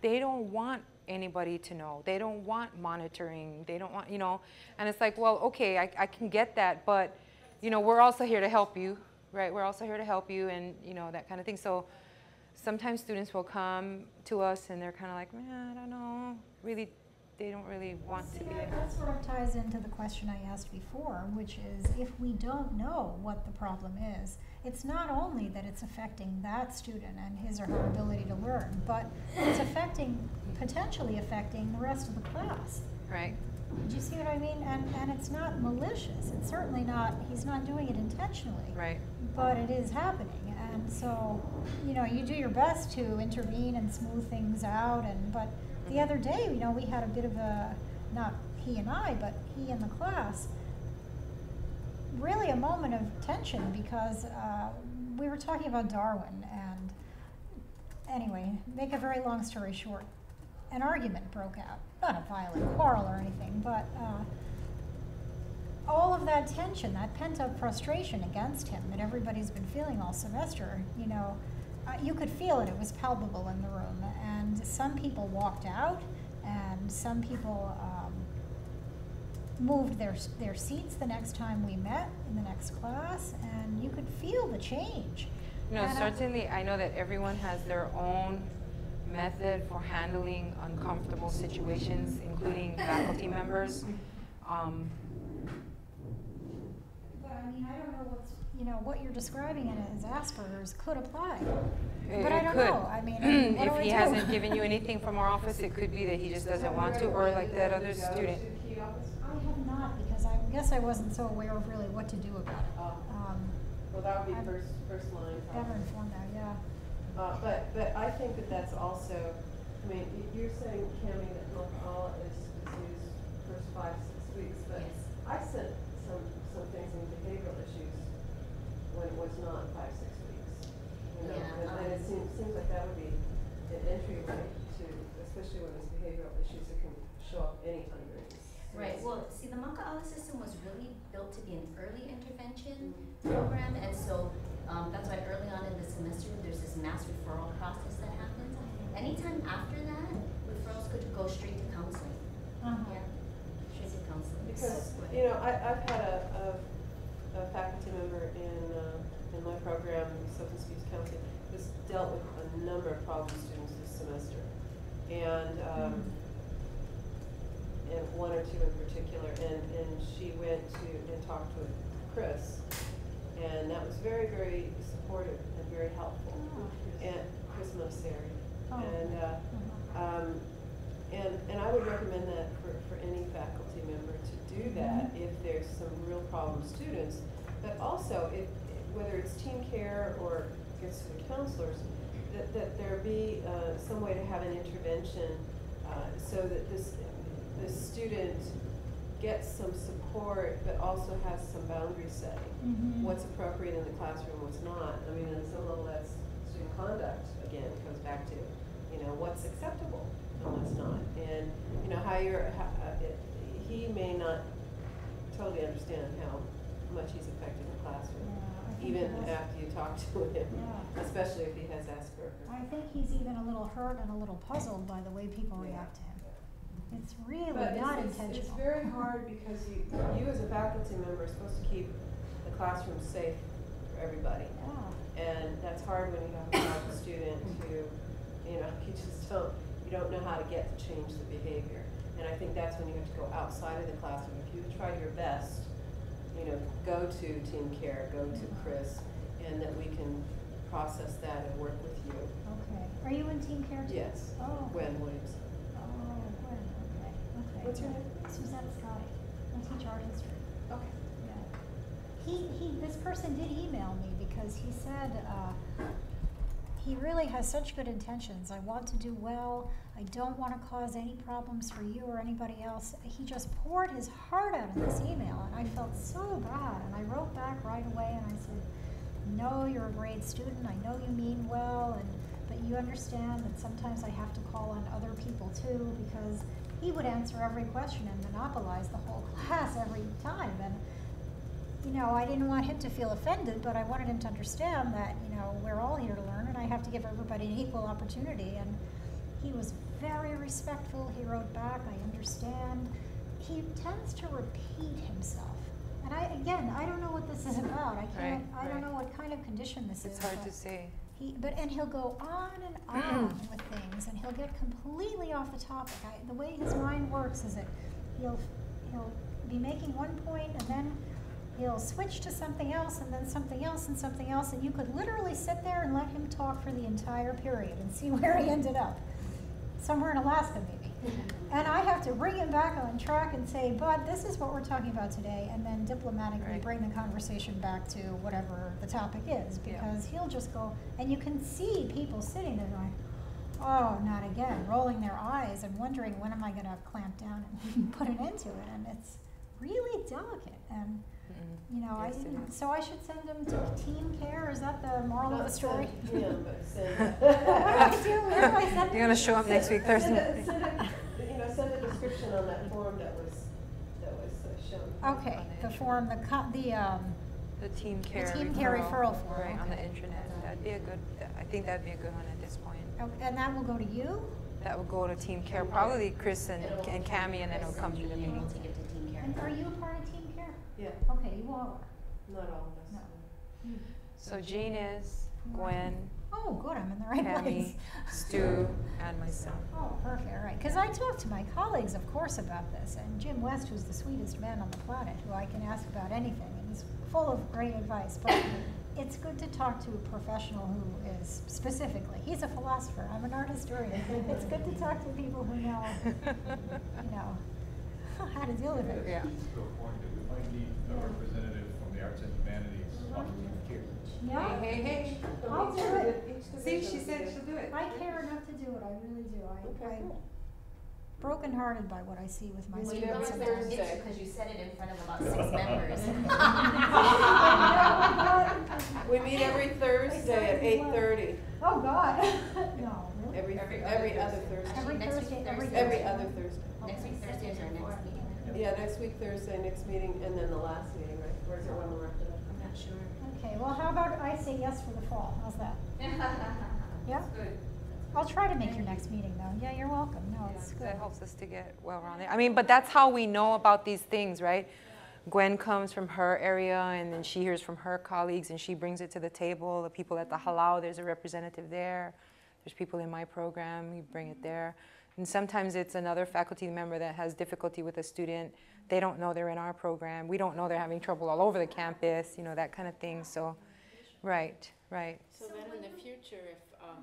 they don't want anybody to know. They don't want monitoring. They don't want, you know, and it's like, well, okay, I can get that, but, you know, we're also here to help you, right? We're also here to help you and, you know, that kind of thing. So sometimes students will come to us and they're kind of like, I don't know, really, they don't really want to be there. That sort of ties into the question I asked before, which is if we don't know what the problem is, it's not only that it's affecting that student and his or her ability to learn, but it's potentially affecting the rest of the class. Right. Do you see what I mean? And it's not malicious. It's certainly not, he's not doing it intentionally. Right. But it is happening. And so, you know, you do your best to intervene and smooth things out. But the other day, you know, we had a bit of a, not he and I, but he and the class, really a moment of tension because we were talking about Darwin. And anyway, make a very long story short, an argument broke out. Not a violent quarrel or anything, but all of that tension, that pent-up frustration against him that everybody's been feeling all semester, you know, you could feel it. It was palpable in the room. And some people walked out, and some people moved their seats the next time we met in the next class, and you could feel the change. You know, And certainly I know that everyone has their own method for handling uncomfortable situations, including faculty members. But I mean, I don't know what you're describing it as Asperger's could apply. It But I don't could. know. I mean, what If do I he do? hasn't given you anything from our office, it could be that he just doesn't want to, or like that other student. I have not, because I guess I wasn't so aware of really what to do about it. Well, that would be I've first line. Never informed that, yeah. But I think that that's also, I mean, you're saying, Cammie, that alcohol is used first 5 to 6 weeks, but Yes. I sent some things in behavioral issues when it was not 5, 6 weeks. You know, Yeah, and it seems like that would be an entryway to, especially when it's behavioral issues that can show up anytime during this. Right, well, see, the Maka'ala system was really built to be an early intervention program, and so that's why early on in the semester, there's this mass referral process that happens. Anytime after that, referrals could go straight to counseling. Yeah, straight to counseling. Because, you know, I've had a faculty member in my program, substance abuse counseling, who's dealt with a number of problem students this semester. And one or two in particular, and she went to and talked with Chris, and that was very, very supportive and very helpful. And Chris Mosseri. And I would recommend that for any faculty member to do that if there's some real problem students, but also whether it's team care or gets to the counselors, that there be some way to have an intervention so that the student gets some support, but also has some boundary setting. What's appropriate in the classroom, what's not. I mean, on some level, that's student conduct. Again, it comes back to, you know, what's acceptable and what's not. And you know how he may not totally understand how much he's affected the classroom, even after you talk to him, especially if he has Asperger's. I think he's even a little hurt and a little puzzled by the way people react to him. It's really not intentional. It's very hard because you as a faculty member are supposed to keep the classroom safe for everybody. And that's hard when you have a student who, you know, you don't know how to get to change the behavior. And I think that's when you have to go outside of the classroom. If you try your best, you know, go to team care, go to Chris, and that we can process that and work with you. Okay. Are you in team care too? Yes. Oh. Gwen Williamson. Oh, Gwen, okay, okay. What's your name? Suzette Scotty. I teach art history. Okay. Yeah. This person did email me because he said, he really has such good intentions. I want to do well. I don't want to cause any problems for you or anybody else. He just poured his heart out in this email, and I felt so bad. And I wrote back right away, and I said, no, you're a great student. I know you mean well, but you understand that sometimes I have to call on other people too, because he would answer every question and monopolize the whole class every time. And you know, I didn't want him to feel offended, but I wanted him to understand that, you know, we're all here to learn, and I have to give everybody an equal opportunity. And he was very respectful. He wrote back, I understand. He tends to repeat himself. And I don't know what this is about. I don't know what kind of condition this is. It's hard to say. And he'll go on and on with things, and he'll get completely off the topic. The way his mind works is that he'll be making one point, and then he'll switch to something else, and then something else, and something else, and you could literally sit there and let him talk for the entire period and see where he ended up. Somewhere in Alaska, maybe. And I have to bring him back on track and say, Bud, this is what we're talking about today, and then diplomatically bring the conversation back to whatever the topic is, because he'll just go, and you can see people sitting there going, oh, not again, rolling their eyes and wondering, when am I going to clamp down and put an end to it? And it's really delicate. And you know, Yes, so I should send him to team care? Is that the moral of the story? Yeah, but send Where do I send him? You're going to show up next week, Thursday. send a description on that form that was shown. Okay, the form, The team care referral form. Right, on the okay. intranet. That'd be a good, I think that'd be a good one at this point. Okay, and that will go to you? That would go to team care, probably Chris and Cammie, and then it'll come through the meeting. To get to team care. And are you a part of team care? Yeah, Okay, you all are. not all of us. No. So Jean is, Gwen, Oh, good, I'm in the right place. Cammie, Stu, and myself. Oh, perfect, all right. Because I talk to my colleagues, of course, about this. And Jim West, who's the sweetest man on the planet, who I can ask about anything, and he's full of great advice. But it's good to talk to a professional who is specifically, he's a philosopher, I'm an art historian. It's good to talk to people who know, you know, how to deal with it. Yeah. To a point that we might need a representative from the arts and humanities on team care. Yeah. Hey. I'll do it. See, she said she'll do it. I care enough to do it, I really do. Okay, I'm cool. brokenhearted by what I see with my Well, you students know, sometimes. Thursday. Because you said it in front of about 6 members. We meet every Thursday at 8:30. Oh, God. No, really? Every other Thursday. Every Next Thursday, week, every Thursday. Every Thursday. other Thursday. Next week Thursday is our next meeting. Yeah, next week Thursday, next meeting, and then the last meeting, right? Or is there one more after that? I'm not sure. Okay, well, how about I say yes for the fall? How's that? Yeah? Good. I'll try to make your next meeting, though. Yeah, you're welcome. No, Yeah, it's 'cause good. that helps us to get well-rounded. I mean, but that's how we know about these things, right? Gwen comes from her area, and then she hears from her colleagues, and she brings it to the table. The people at the halau, there's a representative there. There's people in my program, you bring it there. And sometimes it's another faculty member that has difficulty with a student. They don't know they're in our program. We don't know they're having trouble all over the campus, you know, that kind of thing. So, right. So then in the future, if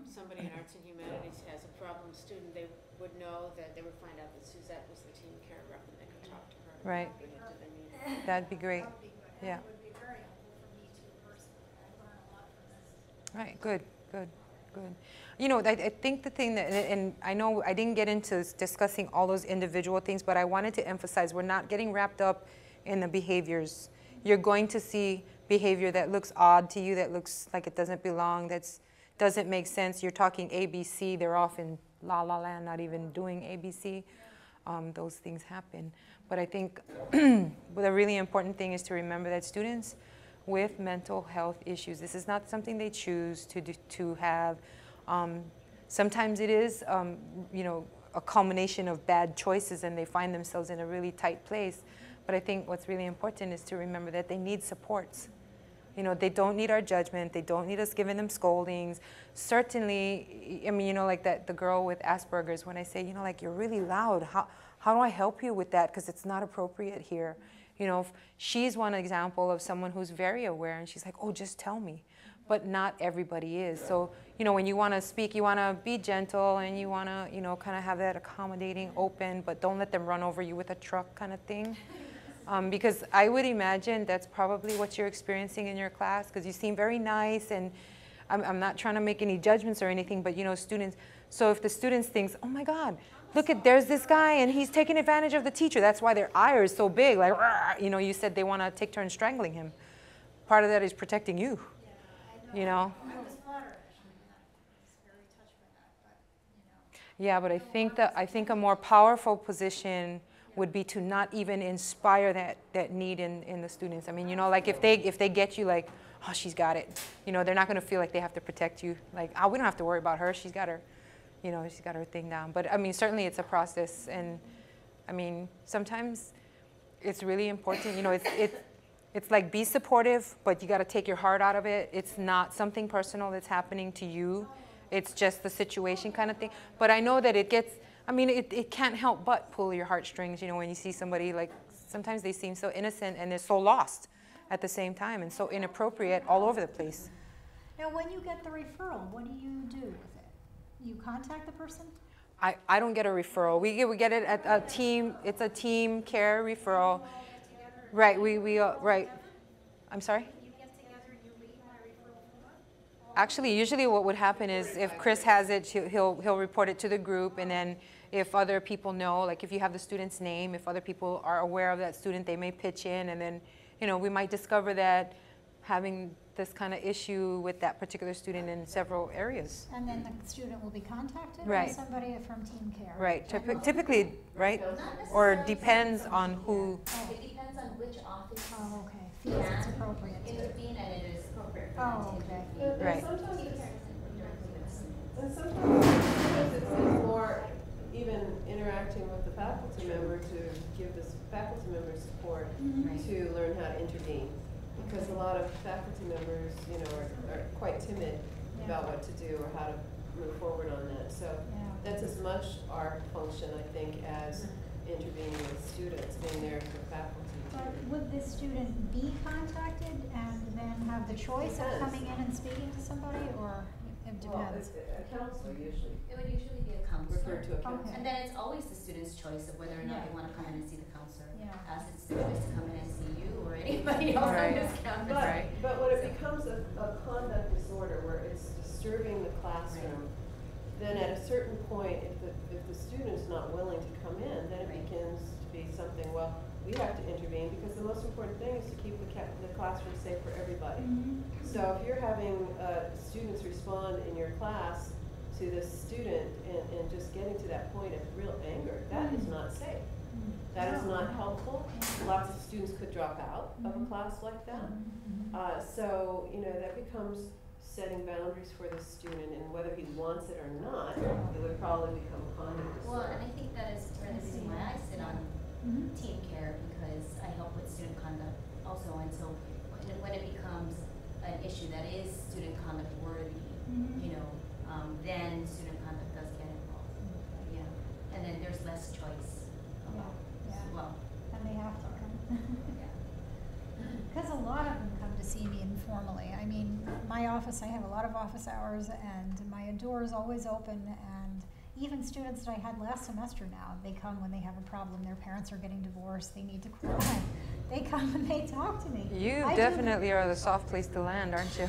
somebody in arts and humanities has a problem student, they would know that they would find out that Suzette was the team care rep and they could talk to her. and Right. bring it to the meeting. That'd be great. That would be good. Yeah. That would be very helpful for me too, personally. I learn a lot from this. Right, good. You know, I think the thing that, and I know I didn't get into discussing all those individual things, but I wanted to emphasize we're not getting wrapped up in the behaviors. You're going to see behavior that looks odd to you, that looks like it doesn't belong, that doesn't make sense. You're talking ABC, they're off in la la land, not even doing ABC. Those things happen. But I think the really important thing is to remember that students with mental health issues, this is not something they choose to have. Sometimes it is, you know, a culmination of bad choices, and they find themselves in a really tight place. But I think what's really important is to remember that they need supports. You know, they don't need our judgment. They don't need us giving them scoldings. Certainly, I mean, you know, like that the girl with Asperger's, when I say, you know, like, you're really loud. How do I help you with that? Because it's not appropriate here. You know, she's one example of someone who's very aware, and she's like, oh, just tell me. But not everybody is. So, you know, when you want to speak, you want to be gentle, and you want to, you know, kind of have that accommodating, open, but don't let them run over you with a truck kind of thing. Because I would imagine that's probably what you're experiencing in your class, because you seem very nice, and I'm not trying to make any judgments or anything, but, you know, students, so if the students thinks, oh my God, look at, there's this guy and he's taking advantage of the teacher, that's why their ire is so big, like, you know, you said they want to take turns strangling him. Part of that is protecting you, you know. Yeah, but I think a more powerful position would be to not even inspire that need in the students. I mean, you know, like if they get you like, oh, she's got it, you know, they're not going to feel like they have to protect you. Like, oh, we don't have to worry about her. She's got her, you know, she's got her thing down. But I mean, certainly it's a process, and I mean, sometimes it's really important. You know, it's like, be supportive, but you got to take your heart out of it. It's not something personal that's happening to you. It's just the situation kind of thing. But I know that it gets, I mean, it can't help but pull your heartstrings, you know, when you see somebody, like, sometimes they seem so innocent and they're so lost at the same time and so inappropriate all over the place. Now, when you get the referral, what do you do with it? You contact the person? I don't get a referral. We get it at a team, it's a team care referral. Right, right. I'm sorry? Actually, usually what would happen is if Chris has it, he'll report it to the group, and then if other people know, like if you have the student's name, if other people are aware of that student, they may pitch in, and then, you know, we might discover that having this kind of issue with that particular student in several areas. And then the student will be contacted Right. by somebody from team care? Right, typically, right? Or depends on who. It depends on which office Oh, okay. Feels it's appropriate to. intervene, and it is appropriate for Oh, them to okay. intervene. And Right. sometimes it's more even interacting with the faculty member to give this faculty member support to learn how to intervene. Because a lot of faculty members, you know, are quite timid about what to do or how to move forward on that. So that's as much our function, I think, as intervening with students, being there for faculty. But would this student be contacted and then have the choice of coming in and speaking to somebody, or it Well, depends? it's a counselor usually, It would usually be a counselor. referred to a counselor. Okay. And then it's always the student's choice of whether or not Yeah. they want to come in and see the counselor. Yeah. As it's the choice to come in and see you or anybody else on Right. this campus. But when it becomes a conduct disorder where it's disturbing the classroom, then at a certain point, if the student's not willing to come in, then it Right. begins to be something, well, we have to intervene, because the most important thing is to keep the classroom safe for everybody. So if you're having students respond in your class to this student and just getting to that point of real anger, that is not safe. That is not helpful. Lots of students could drop out of a class like that. So, you know, that becomes setting boundaries for the student, and whether he wants it or not, it would probably become conduct Well, disorder. and I think that is part of the reason why I sit on team care, because I help with student conduct also, and so when it becomes an issue that is student conduct worthy, you know, then student conduct does get involved. Yeah, and then there's less choice about as well. And they have to come. Yeah. Because a lot of them come to see me informally. I mean, my office, I have a lot of office hours, and my door is always open, and even students that I had last semester now, they come when they have a problem. Their parents are getting divorced, they need to cry. They come and they talk to me. You I do definitely are the soft place to land, aren't you?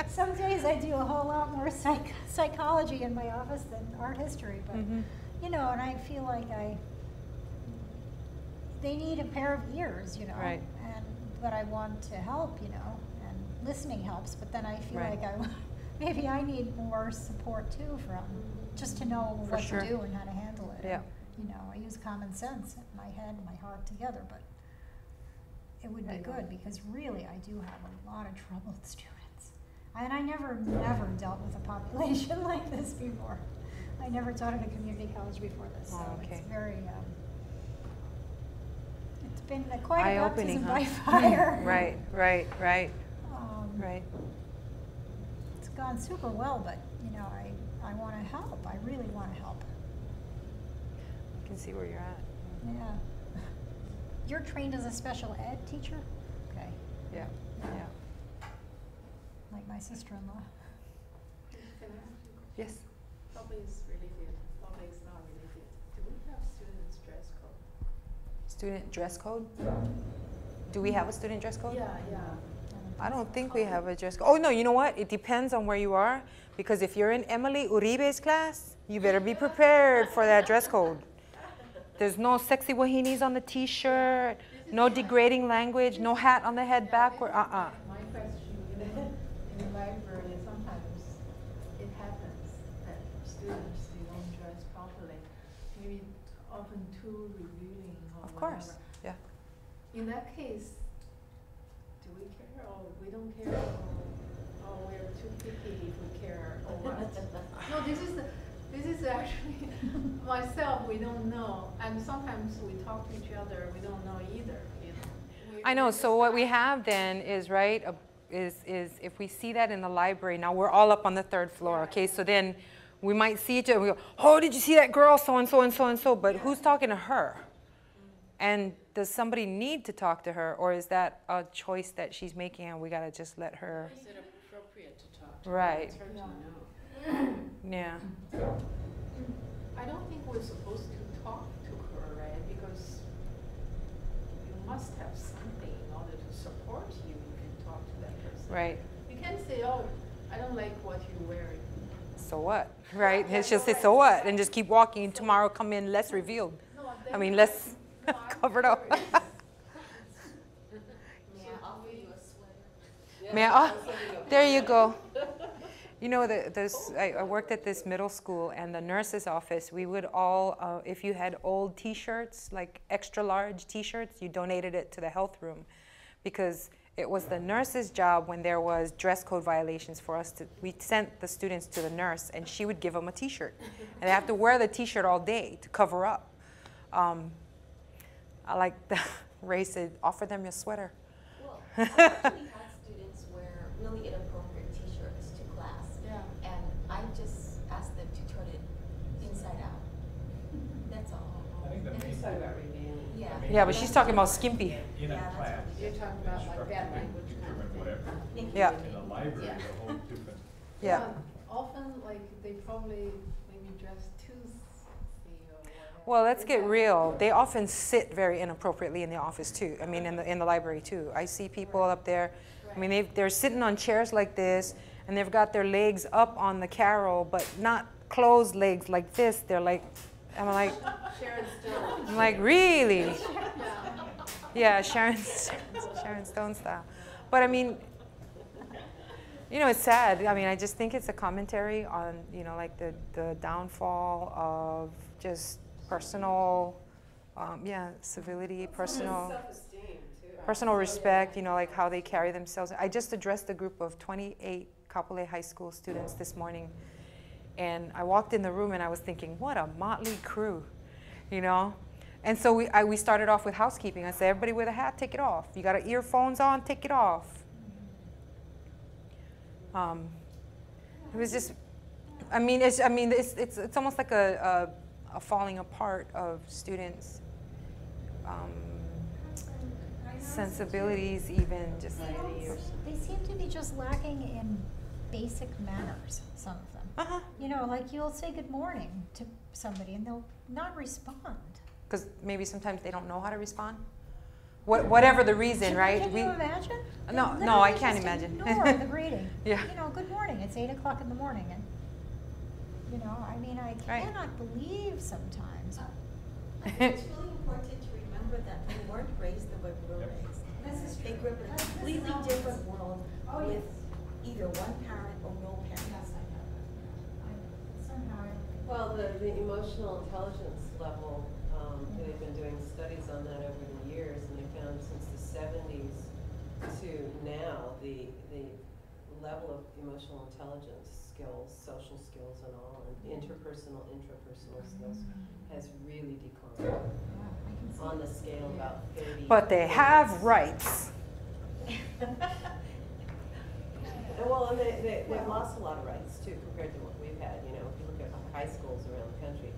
Some days I do a whole lot more psychology in my office than art history, but you know, and I feel like they need a pair of ears, you know. Right. But I want to help, you know, and listening helps. But then I feel Right. like maybe I need more support too, from just to know For what sure. to do and how to handle it. Yeah. You know, I use common sense, my head and my heart together, but it would be good, because really I do have a lot of troubled students. And I never dealt with a population like this before. I never taught at a community college before this, so Oh, okay. it's very, it's been quite a eye-opening, baptism by huh? fire. Right, right, right, right. It's gone super well, but, you know, I want to help. I really want to help. I can see where you're at. Yeah. You're trained as a special ed teacher? Okay. Yeah, yeah. Like my sister-in-law. Can I ask you? Yes. Probably it's related, probably it's not related. Do we have students' dress code? Student dress code? Do we have a student dress code? Yeah. I don't think we have a dress code. Oh, no, you know what? It depends on where you are. Because if you're in Emily Uribe's class, you better be prepared for that dress code. There's no sexy wahinis on the t-shirt, no degrading language, no hat on the head backward, My question, in the library, sometimes it happens that students, they don't dress properly, maybe often too revealing or Of course, whatever. yeah. In that case, do we care or we don't care or we're too picky if we care or what? No, this is actually myself, we don't know. And sometimes we talk to each other, we don't know either. You know? I know, so what we have then is, right, is if we see that in the library, now we're all up on the 3rd floor, okay, so then we might see each other, we go, oh, did you see that girl, so-and-so and so-and-so, but who's talking to her? And does somebody need to talk to her, or is that a choice that she's making and we gotta just let her? Is it appropriate to talk to Right. her? It's hard to know. Yeah. I don't think we're supposed to talk to her, right? Because you must have something in order to support you. You can talk to that person. Right. You can't say, oh, I don't like what you're wearing. So what, right? It's just say, so what? And just keep walking, and tomorrow come in less revealed. No, I mean, less covered up. May I offer you a sweater? May I? Oh, there you go. You know, I worked at this middle school, and the nurse's office, we would all, if you had old T-shirts, like extra large T-shirts, you donated it to the health room, because it was the nurse's job when there was dress code violations for us to, we sent the students to the nurse, and she would give them a T-shirt. And they have to wear the T-shirt all day to cover up. I like the Ray said, offer them your sweater. Well, I actually had students wear really inappropriate t-shirts to class. Yeah. And I just asked them to turn it inside out. That's all. I think the And main he's talking about revealing. Yeah. Yeah, but she's talking about skimpy. in a Yeah, that's class. what You're talking about like instructor bad can language kind of determine thing. whatever. Yeah. In the library, Yeah. it's a whole different. Yeah. Often, like, they probably maybe dress too sexy or whatever. Well, let's Is get that- real. They often sit very inappropriately in the office too. I mean, in the library too. I see people up there. I mean, they're sitting on chairs like this, and they've got their legs up on the carrel, but not closed legs like this. They're like, I'm like, Sharon Stone. I'm like, really? Yeah. Yeah, Sharon Stone style. But I mean, you know, it's sad. I mean, I just think it's a commentary on, you know, like the downfall of just personal, civility, personal. Self-esteem, too. Personal respect, you know, like how they carry themselves. I just addressed a group of 28 Kapolei High School students this morning, and I walked in the room and I was thinking, what a motley crew, you know? And so we started off with housekeeping. I said, everybody with a hat, take it off. You got earphones on, take it off. It was just, it's almost like a falling apart of students. Sensibilities even, just They seem to be just lacking in basic manners, some of them. uh-huh. You know, like you'll say good morning to somebody and they'll not respond. Because maybe sometimes they don't know how to respond. Whatever the reason, right? Can you imagine? They No, I literally can't just imagine. Ignore the greeting. Yeah. You know, good morning. It's 8 o'clock in the morning, and you know, I mean, I Right. cannot believe sometimes. I think it's really important to remember that we weren't raised the way we were Yep. raised. They grew up in a completely different world with either one parent or no parents. Well, the emotional intelligence level, they've been doing studies on that over the years, and they found since the 70s to now, the level of emotional intelligence skills, social skills and all, and interpersonal, intrapersonal skills has really declined. Yeah, I can see On the it. scale of about 30. But they have rights. Well, and they've lost a lot of rights too compared to what we've had. You know, if you look at high schools around the country,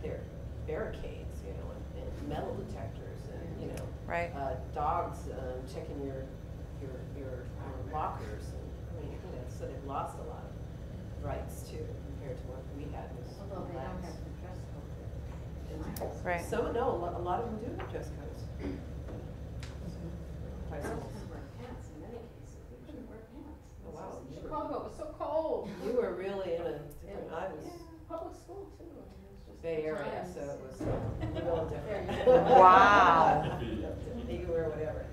they're barricades, you know, and metal detectors, and you know, Right. Dogs checking your lockers, and I mean, you know, so they've lost a lot of rights too compared to what we had. Although they don't have the dress code. Right. Some no, a lot of them do have dress codes. High schools. Wear pants in many cases. They couldn't wear pants. Oh, wow. Chicago was so cold. You were really in a different. I was. Public school too. I mean, it was just Bay the Area, times. so it was real different. Wow. You could wear whatever.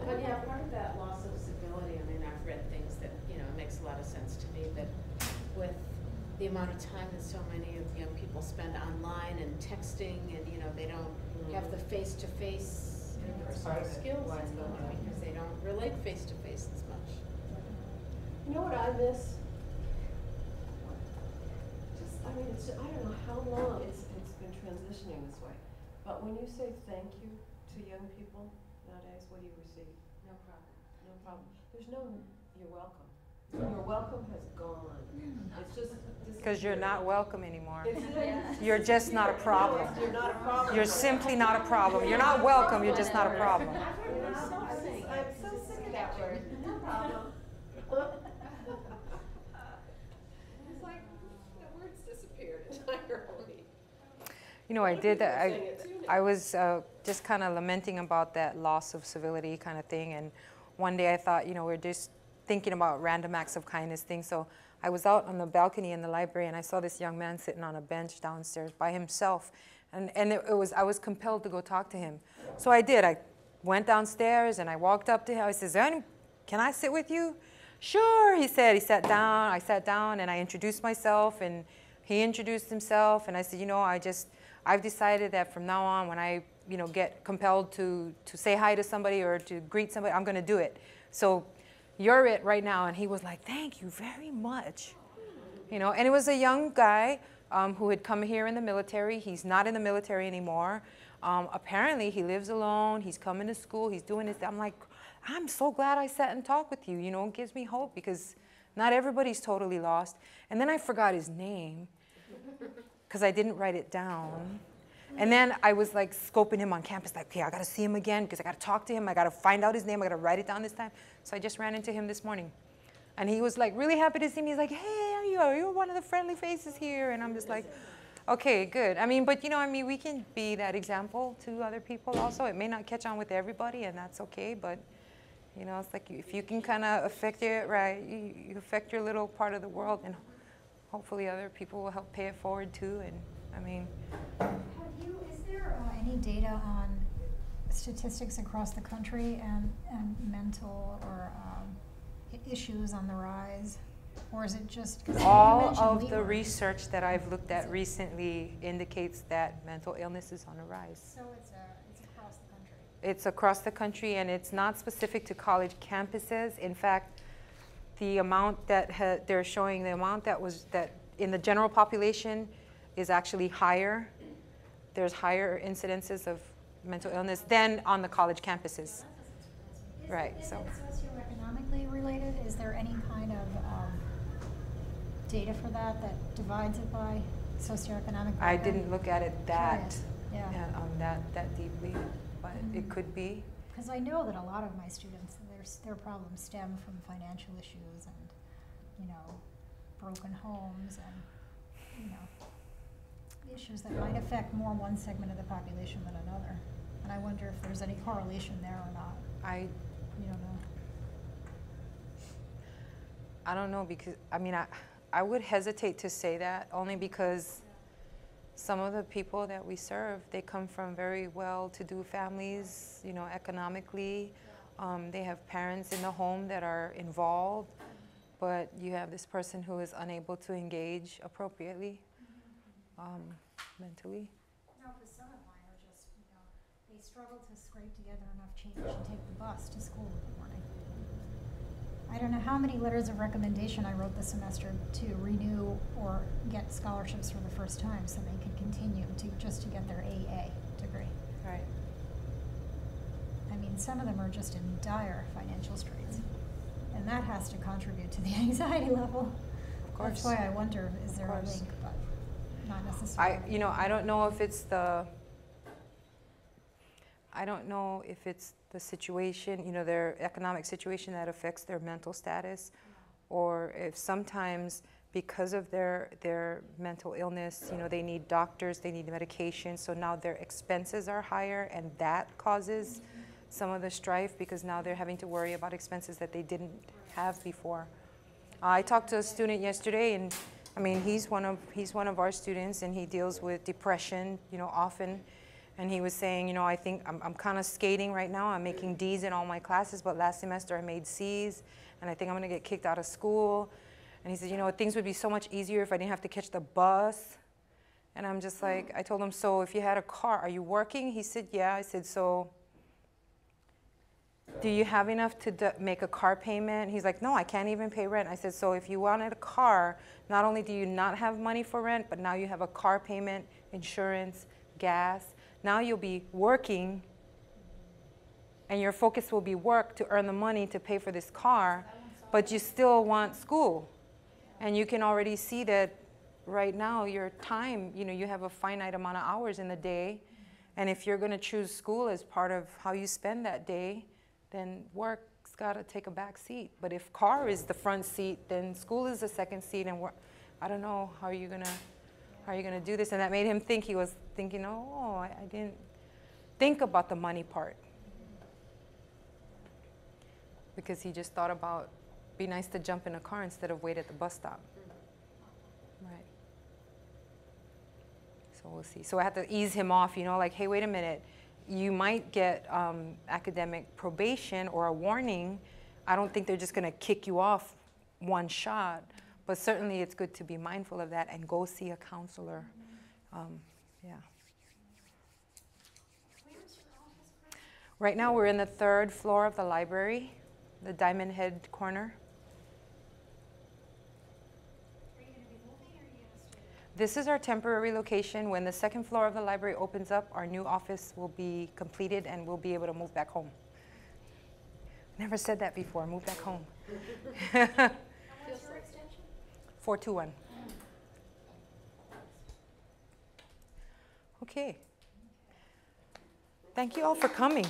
But yeah, part of that loss of civility, I mean, I've read things that, you know, it makes a lot of sense to me that with the amount of time that so many of young people spend online and texting and, you know, they don't have the face-to-face part of interpersonal it. skills Why it's anymore not. because they don't relate face-to-face as much. You know what I miss? Just, I mean, it's, I don't know how long it's been transitioning this way, but when you say thank you to young people nowadays, what do you receive? No problem. No problem. There's no, you're welcome. Your welcome has gone. It's just. Because you're not welcome anymore. It's You're just not a problem. You're not a problem. You're simply not a problem. You're not welcome, you're just not a problem. I'm so sick of that word. No problem. It's like, the words disappeared entirely. You know, I did that. I was just kind of lamenting about that loss of civility kind of thing. And one day I thought, you know, we're just thinking about random acts of kindness things. So I was out on the balcony in the library and I saw this young man sitting on a bench downstairs by himself. And I was compelled to go talk to him. So I did. I went downstairs and I walked up to him. I said, can I sit with you? Sure, he said. He sat down. I sat down and I introduced myself and he introduced himself. And I said, you know, I've decided that from now on when I, you know, get compelled to say hi to somebody or to greet somebody, I'm going to do it. So you're it right now. And he was like, thank you very much. You know, and it was a young guy who had come here in the military. He's not in the military anymore. Apparently, he lives alone. He's coming to school. He's doing this. I'm like, I'm so glad I sat and talked with you. You know, it gives me hope because not everybody's totally lost. And then I forgot his name because I didn't write it down. And then I was like scoping him on campus, like, okay, I got to see him again because I got to talk to him. I got to find out his name. I got to write it down this time. So I just ran into him this morning. And he was like really happy to see me. He's like, hey, you're one of the friendly faces here. And I'm just like, okay, good. I mean, but you know, I mean, we can be that example to other people also. It may not catch on with everybody and that's okay. But, you know, it's like if you can kind of affect it, right, you affect your little part of the world and hopefully other people will help pay it forward too. And I mean. Is there any data on statistics across the country and mental or issues on the rise? Or is it just, 'cause you All mentioned of the Leroy. research that I've looked at recently indicates that mental illness is on the rise. So it's across the country. It's across the country and it's not specific to college campuses. In fact, the amount that they're showing, the amount that in the general population is actually higher. There's higher incidences of mental illness than on the college campuses. Right, Is so. it socioeconomically related? Is there any kind of data for that divides it by socioeconomic background? I didn't look at it that, Curious, yeah. that deeply, but it could be. Because I know that a lot of my students, their problems stem from financial issues and, you know, broken homes and, you know, issues that might affect more one segment of the population than another. And I wonder if there's any correlation there or not. You don't know. I don't know because, I mean, I would hesitate to say that only because some of the people that we serve, they come from very well-to-do families, you know, economically. They have parents in the home that are involved, but you have this person who is unable to engage appropriately, mentally. No, because some of mine are just, you know, they struggle to scrape together enough change to take the bus to school in the morning. I don't know how many letters of recommendation I wrote this semester to renew or get scholarships for the first time so they could continue just to get their AA degree. Right. I mean, some of them are just in dire financial straits, and that has to contribute to the anxiety level. Of course. That's why I wonder, is there a link, but not necessarily. I don't know if it's the, situation, their economic situation that affects their mental status, or if sometimes because of their mental illness, they need doctors, they need medication, so now their expenses are higher, and that causes some of the strife because now they're having to worry about expenses that they didn't have before. I talked to a student yesterday, and I mean, he's one of our students, and he deals with depression, often. And he was saying, I think I'm kind of skating right now. I'm making D's in all my classes, but last semester I made C's, and I think I'm going to get kicked out of school. And he said, things would be so much easier if I didn't have to catch the bus. And I'm just like, I told him, so if you had a car, are you working? He said, yeah. I said, so do you have enough to make a car payment? He's like, no, I can't even pay rent. I said, so if you wanted a car, not only do you not have money for rent, but now you have a car payment, insurance, gas. Now you'll be working, and your focus will be work to earn the money to pay for this car, but you still want school. And you can already see that right now your time, you have a finite amount of hours in the day, and if you're going to choose school as part of how you spend that day, then work's got to take a back seat. But if car is the front seat, then school is the second seat, and I don't know how are you gonna do this. And that made him think. He was thinking, oh, I didn't think about the money part, because he just thought about, be nice to jump in a car instead of wait at the bus stop. Right. So we'll see. So I had to ease him off, like, hey, wait a minute. You might get academic probation or a warning. I don't think they're just going to kick you off one shot, but certainly it's good to be mindful of that and go see a counselor. Yeah. Right now we're in the 3rd floor of the library, the Diamond Head corner. This is our temporary location. When the 2nd floor of the library opens up, our new office will be completed and we'll be able to move back home. Never said that before, move back home. 421. Okay. Thank you all for coming.